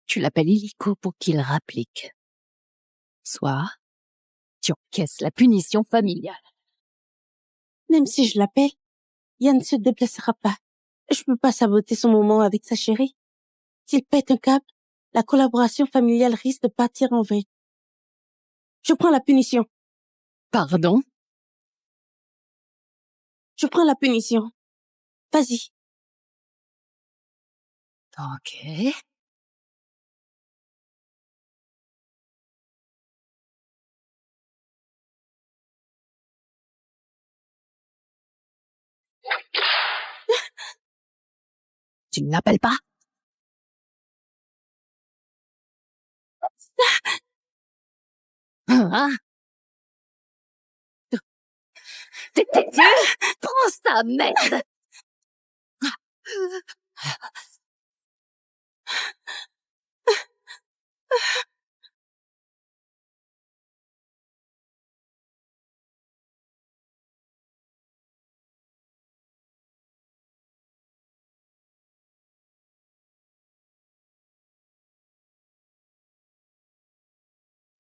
tu l'appelles illico pour qu'il rapplique. Soit tu encaisses la punition familiale. Même si je l'appelle, Yann ne se déplacera pas. Je peux pas saboter son moment avec sa chérie. S'il pète un câble, la collaboration familiale risque de partir en vrille. Je prends la punition. Pardon? Je prends la punition. Vas-y. Ok. Tu ne l'appelles pas? Tais-toi! Ah, merde!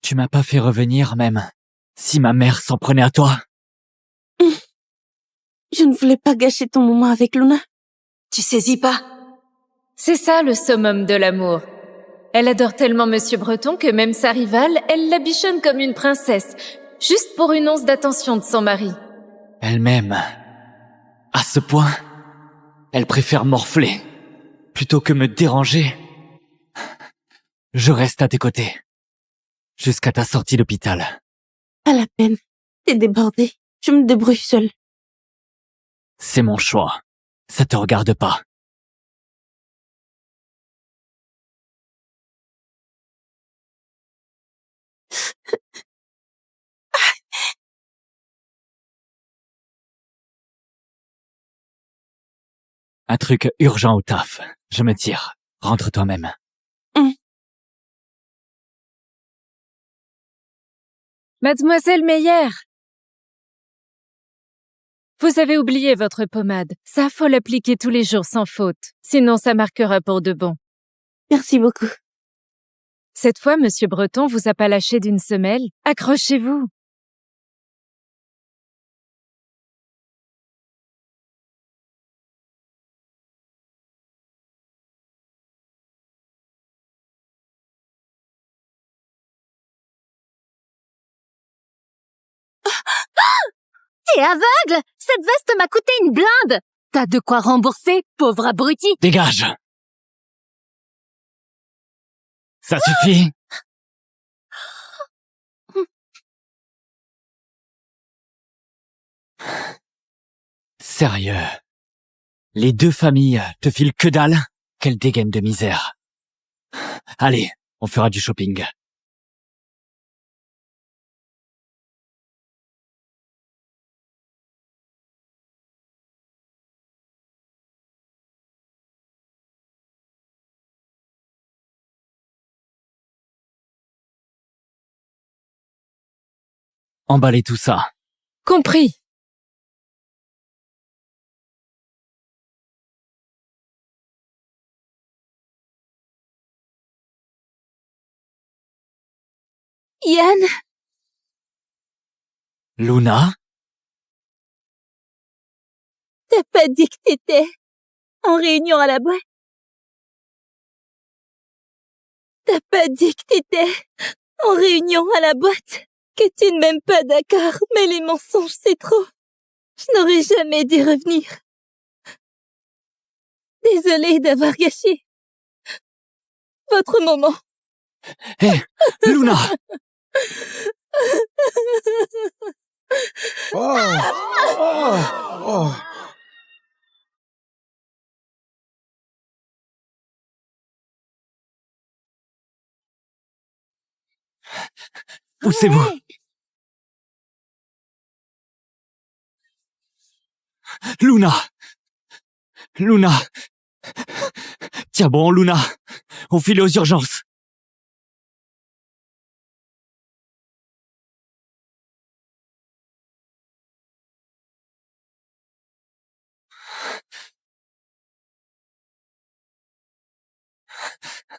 Tu m'as pas fait revenir, même si ma mère s'en prenait à toi. Je ne voulais pas gâcher ton moment avec Luna. Tu saisis pas? C'est ça le summum de l'amour. Elle adore tellement Monsieur Breton que même sa rivale, elle la bichonne comme une princesse, juste pour une once d'attention de son mari. Elle m'aime. À ce point, elle préfère morfler. Plutôt que me déranger, je reste à tes côtés. Jusqu'à ta sortie d'hôpital. Pas la peine. T'es débordé. Je me débrouille seule. C'est mon choix. Ça te regarde pas. Un truc urgent au taf. Je me tire. Rentre toi-même. Mademoiselle Meyer! Vous avez oublié votre pommade. Ça, faut l'appliquer tous les jours sans faute. Sinon, ça marquera pour de bon. Merci beaucoup. Cette fois, Monsieur Breton vous a pas lâché d'une semelle. Accrochez-vous. T'es aveugle! Cette veste m'a coûté une blinde! T'as de quoi rembourser, pauvre abruti! Dégage! Ça suffit! Sérieux? Les deux familles te filent que dalle? Quelle dégaine de misère! Allez, on fera du shopping. Emballez tout ça. Compris. Yann, Luna? t'as pas dit que t'étais en réunion à la boîte? T'as pas dit que t'étais en réunion à la boîte? Que tu ne m'aimes pas, d'accord, mais les mensonges, c'est trop. Je n'aurais jamais dû revenir. Désolée d'avoir gâché votre moment. Hé, Luna! Oh. Poussez-vous! Luna! Luna! Tiens bon, Luna! On file aux urgences!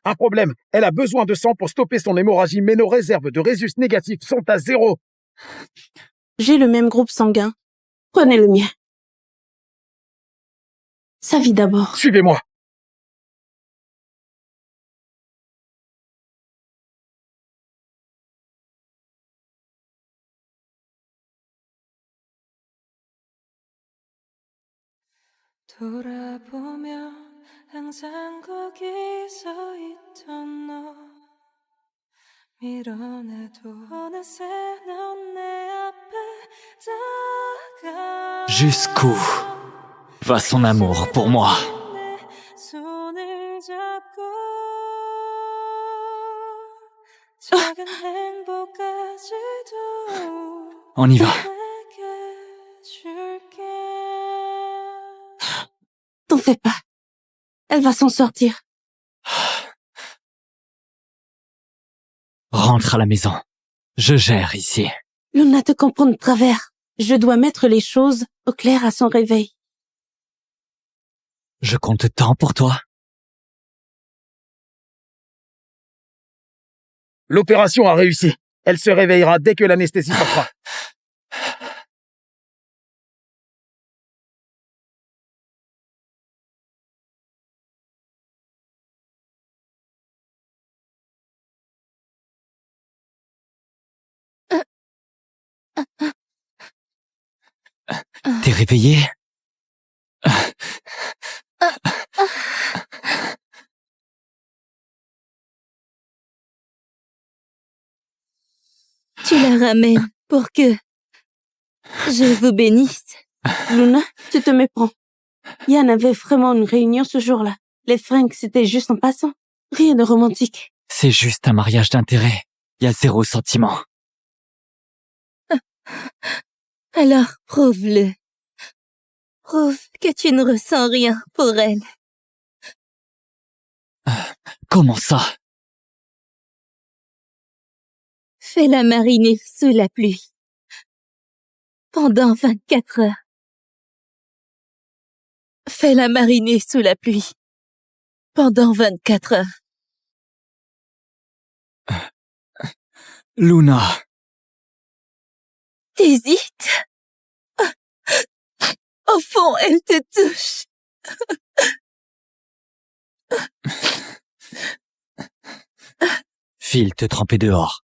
Un problème. Elle a besoin de sang pour stopper son hémorragie, mais nos réserves de résus négatifs sont à 0. J'ai le même groupe sanguin. Prenez le mien. Sa vie d'abord. Suivez-moi. 돌아보면 항상 거기 서 있던 너 밀어내도 어느새 넌 내 앞에 다가 Jusqu'où va son amour pour moi? 내 손을 잡고 작은 행복까지도 On y va. 내게 줄게 T'en fais pas. Elle va s'en sortir. Rentre à la maison. Je gère ici. Luna te comprend de travers. Je dois mettre les choses au clair à son réveil. Je compte tant pour toi. L'opération a réussi. Elle se réveillera dès que l'anesthésie passera. T'es réveillé? Tu la ramènes pour que je vous bénisse. Luna, tu te méprends. Yann avait vraiment une réunion ce jour-là. Les fringues, c'était juste en passant. Rien de romantique. C'est juste un mariage d'intérêt. Y a 0 sentiment. Alors, prouve-le. Prouve que tu ne ressens rien pour elle. Comment ça? Fais-la mariner sous la pluie. Pendant 24 heures. Fais-la mariner sous la pluie. Pendant 24 heures. Luna. T'hésites? Au fond, elle te touche. File te tremper dehors.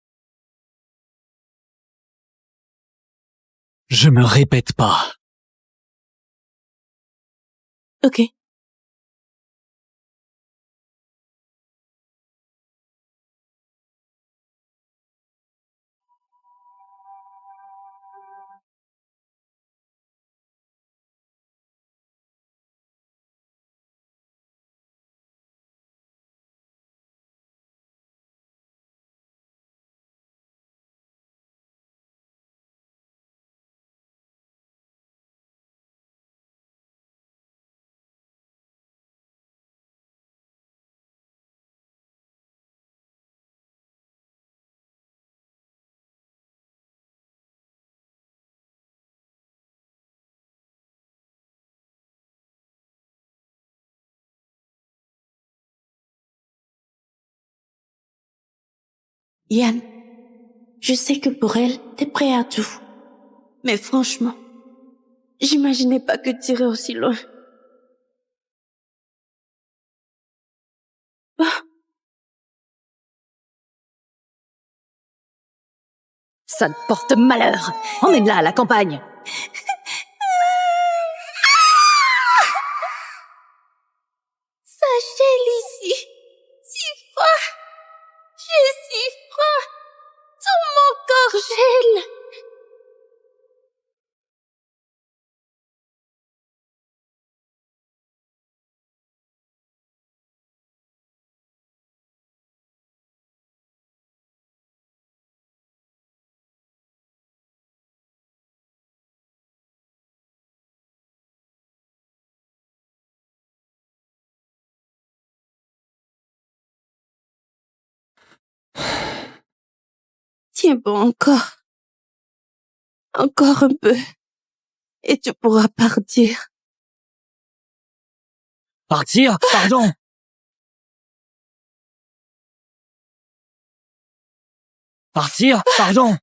Je me répète pas. Ok. Yann, je sais que pour elle, t'es prêt à tout. Mais franchement, j'imaginais pas que t'irais aussi loin. Ah, Ça te porte malheur. Emmène-la à la campagne. Ça gèle ici. Si froid. J'ai si froid. Tout mon corps gèle. tiens bon encore. Encore un peu. Et tu pourras partir. Partir? Pardon. Partir? Pardon.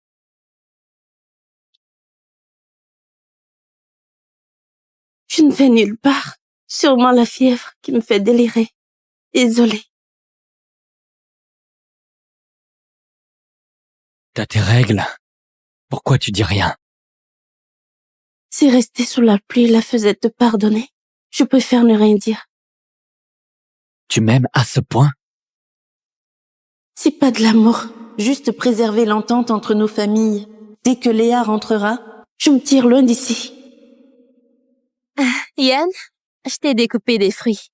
Je ne vais nulle part. Sûrement la fièvre qui me fait délirer. Désolée. T'as tes règles. Pourquoi tu dis rien? Si rester sous la pluie la faisait te pardonner, je préfère ne rien dire. Tu m'aimes à ce point? C'est pas de l'amour, juste préserver l'entente entre nos familles. Dès que Léa rentrera, je me tire loin d'ici. Yann, je t'ai découpé des fruits.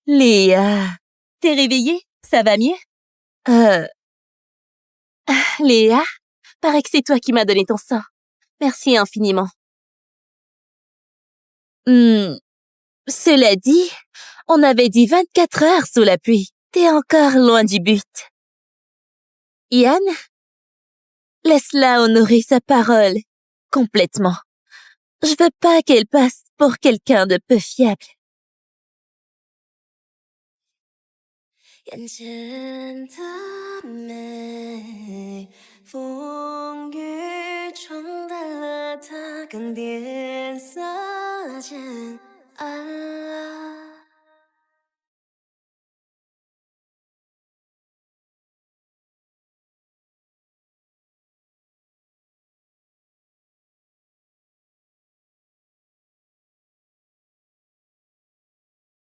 Léa, t'es réveillée? Ça va mieux? Léa, paraît que c'est toi qui m'as donné ton sang. Merci infiniment. Cela dit, on avait dit 24 heures sous la pluie. T'es encore loin du but. Yann, laisse-la honorer sa parole complètement. Je veux pas qu'elle passe pour quelqu'un de peu fiable. 眼前的美，风雨冲淡了它，更变色渐暗了。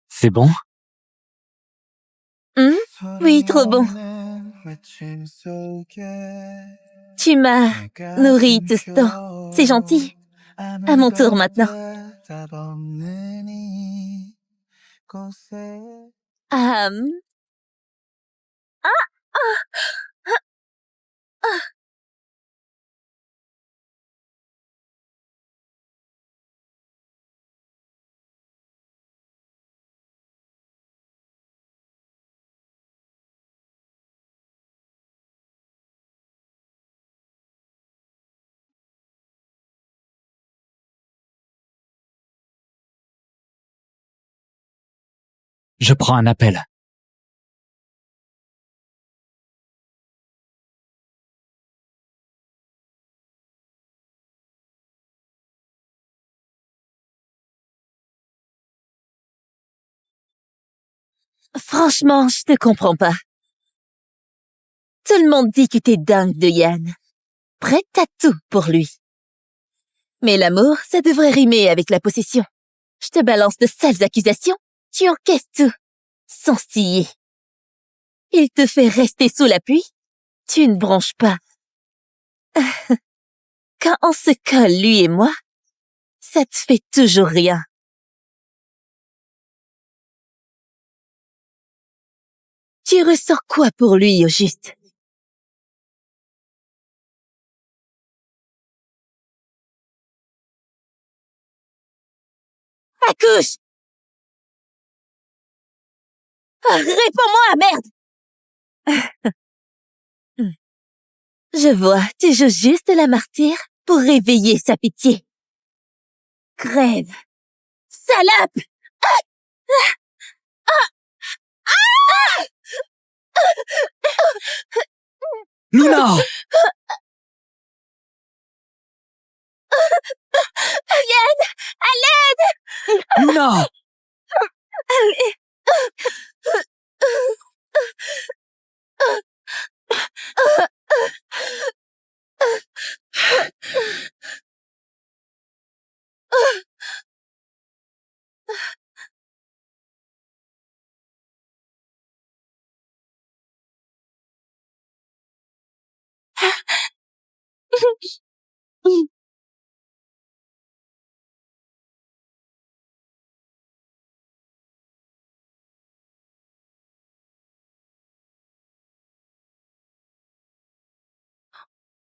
C'est bon? Oui, trop bon. Tu m'as nourri tout ce temps. C'est gentil. À mon tour maintenant. Je prends un appel. Franchement, je te comprends pas. Tout le monde dit que t'es dingue de Yann. Prête à tout pour lui. Mais l'amour, ça devrait rimer avec la possession. Je te balance de sales accusations, tu encaisses tout, sans stiller. Il te fait rester sous la pluie, tu ne bronches pas. Quand on se colle, lui et moi, ça te fait toujours rien. Tu ressens quoi pour lui, au juste? Accouche! Réponds-moi, merde! Je vois, tu joues juste la martyre pour réveiller sa pitié. Crève! Salope! Luna! Yann! À l'aide! Luna! Allez!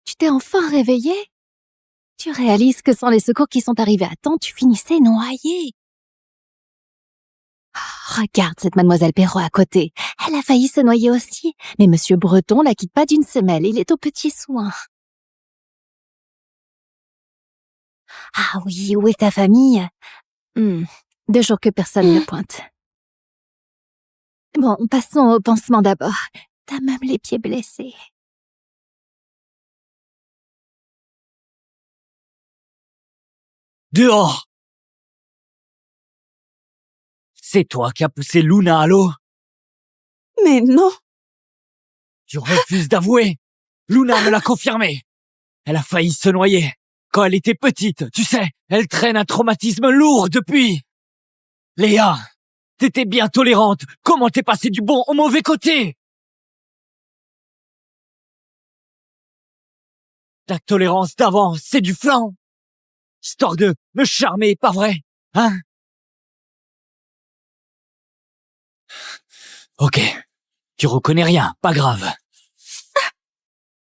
Tu t'es enfin réveillé? Tu réalises que sans les secours qui sont arrivés à temps, tu finissais noyé. Regarde cette mademoiselle Perrault à côté. Elle a failli se noyer aussi. Mais monsieur Breton la quitte pas d'une semelle. Il est aux petits soins. Ah oui, où est ta famille? 2 jours que personne ne pointe. Bon, passons au pansement d'abord. T'as même les pieds blessés. Dehors! C'est toi qui as poussé Luna à l'eau? Mais non! Tu refuses d'avouer? Luna me l'a confirmé. Elle a failli se noyer. Quand elle était petite, tu sais, elle traîne un traumatisme lourd depuis. Léa, t'étais bien tolérante. Comment t'es passé du bon au mauvais côté? La tolérance d'avant, c'est du flan. Histoire de me charmer, pas vrai? Hein? Ok. Tu reconnais rien, pas grave.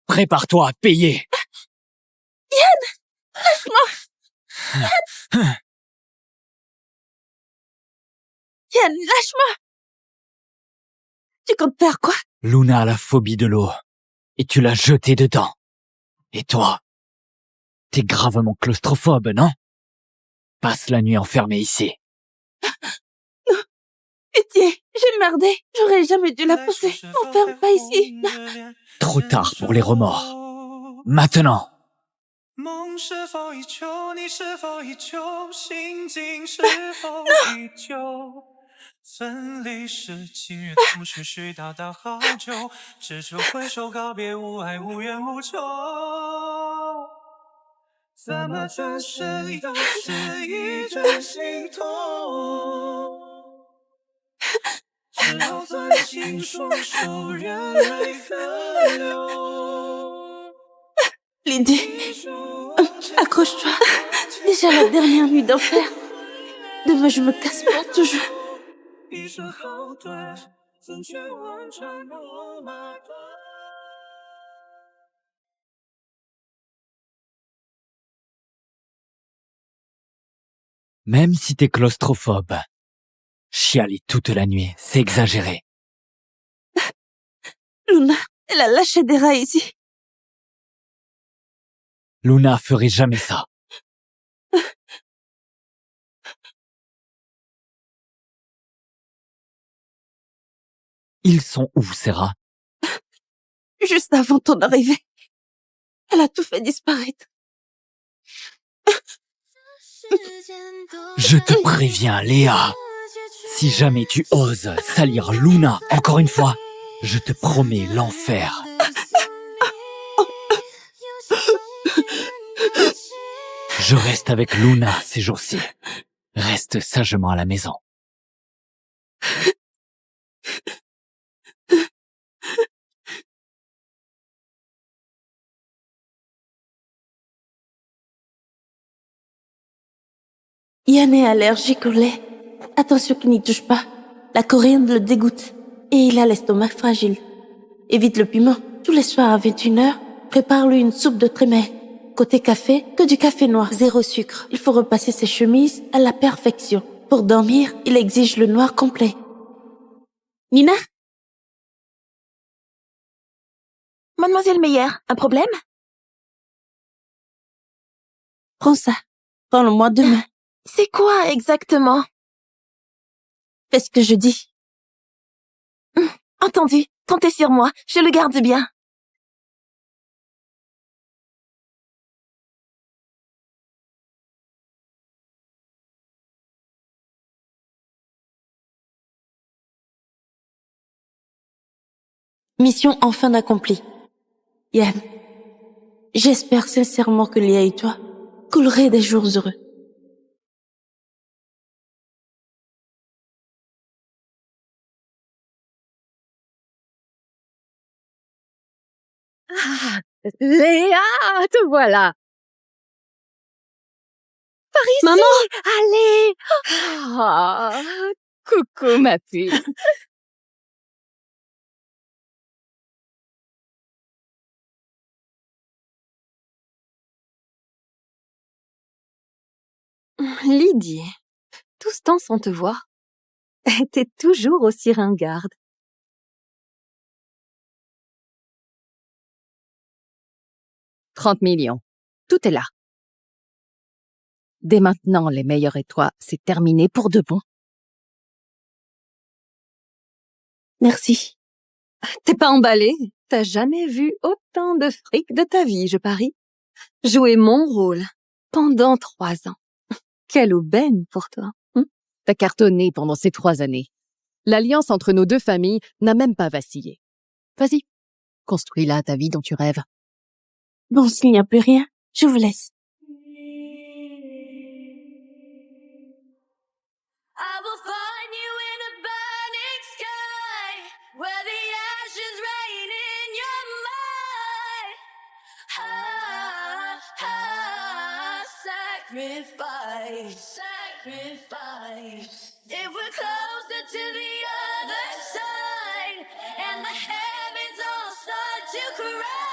Prépare-toi à payer. Yann! Lâche-moi! Yann! Yann, lâche-moi! Tu comptes faire quoi? Luna a la phobie de l'eau. Et tu l'as jetée dedans. Et toi? T'es gravement claustrophobe, non? Passe la nuit enfermée ici. Pitié, j'ai merdé. J'aurais jamais dû la pousser. M'enferme pas ici. Trop tard pour les remords. Maintenant. 梦是否依旧？你是否依旧？心境是否依旧？分离时，情愿同徐徐达达好久，只求挥手告别，无爱无怨无求。怎么转身都是一阵心痛，只好攥紧双手，任泪河流。 Lydie, accroche-toi. Déjà la dernière nuit d'enfer. Demain, je me casse pour toujours. 一生好短，怎却望穿罗马段。 Même si t'es claustrophobe, chialer toute la nuit, c'est exagéré. Luna, elle a lâché des rats ici. Luna ferait jamais ça. Ils sont où, ces rats? Juste avant ton arrivée. Elle a tout fait disparaître. Je te préviens, Léa. Si jamais tu oses salir Luna encore une fois, je te promets l'enfer. Je reste avec Luna ces jours-ci. Reste sagement à la maison. Yann est allergique au lait. Attention qu'il n'y touche pas. La coriandre le dégoûte. Et il a l'estomac fragile. Évite le piment. Tous les soirs à 21h, prépare-lui une soupe de trémel. Côté café, que du café noir. Zéro sucre. Il faut repasser ses chemises à la perfection. Pour dormir, il exige le noir complet. Nina? Mademoiselle Meyer, un problème? Prends ça. Prends-le-moi demain. C'est quoi exactement? Fais ce que je dis. Entendu. Comptez sur moi. Je le garde bien. Mission enfin accomplie. Yann, j'espère sincèrement que Léa et toi coulerez des jours heureux. Ah, Léa, te voilà. Par ici. Maman! Allez. Ah, coucou ma puce. Lydie, tout ce temps sans te voir. T'es toujours aussi ringarde. « 30 millions. Tout est là. Dès maintenant, les meilleurs et toi, c'est terminé pour de bon. Merci. T'es pas emballée? T'as jamais vu autant de fric de ta vie, je parie. Jouer mon rôle pendant 3 ans. Quelle aubaine pour toi. T'as cartonné pendant ces 3 années. L'alliance entre nos deux familles n'a même pas vacillé. Vas-y, construis-la ta vie dont tu rêves. Bon, s'il n'y a plus rien, je vous laisse. I will find you in a burning sky where the ashes rain in your mind. Sacrifice, sacrifice. If we're closer to the other side and the heavens all start to cry.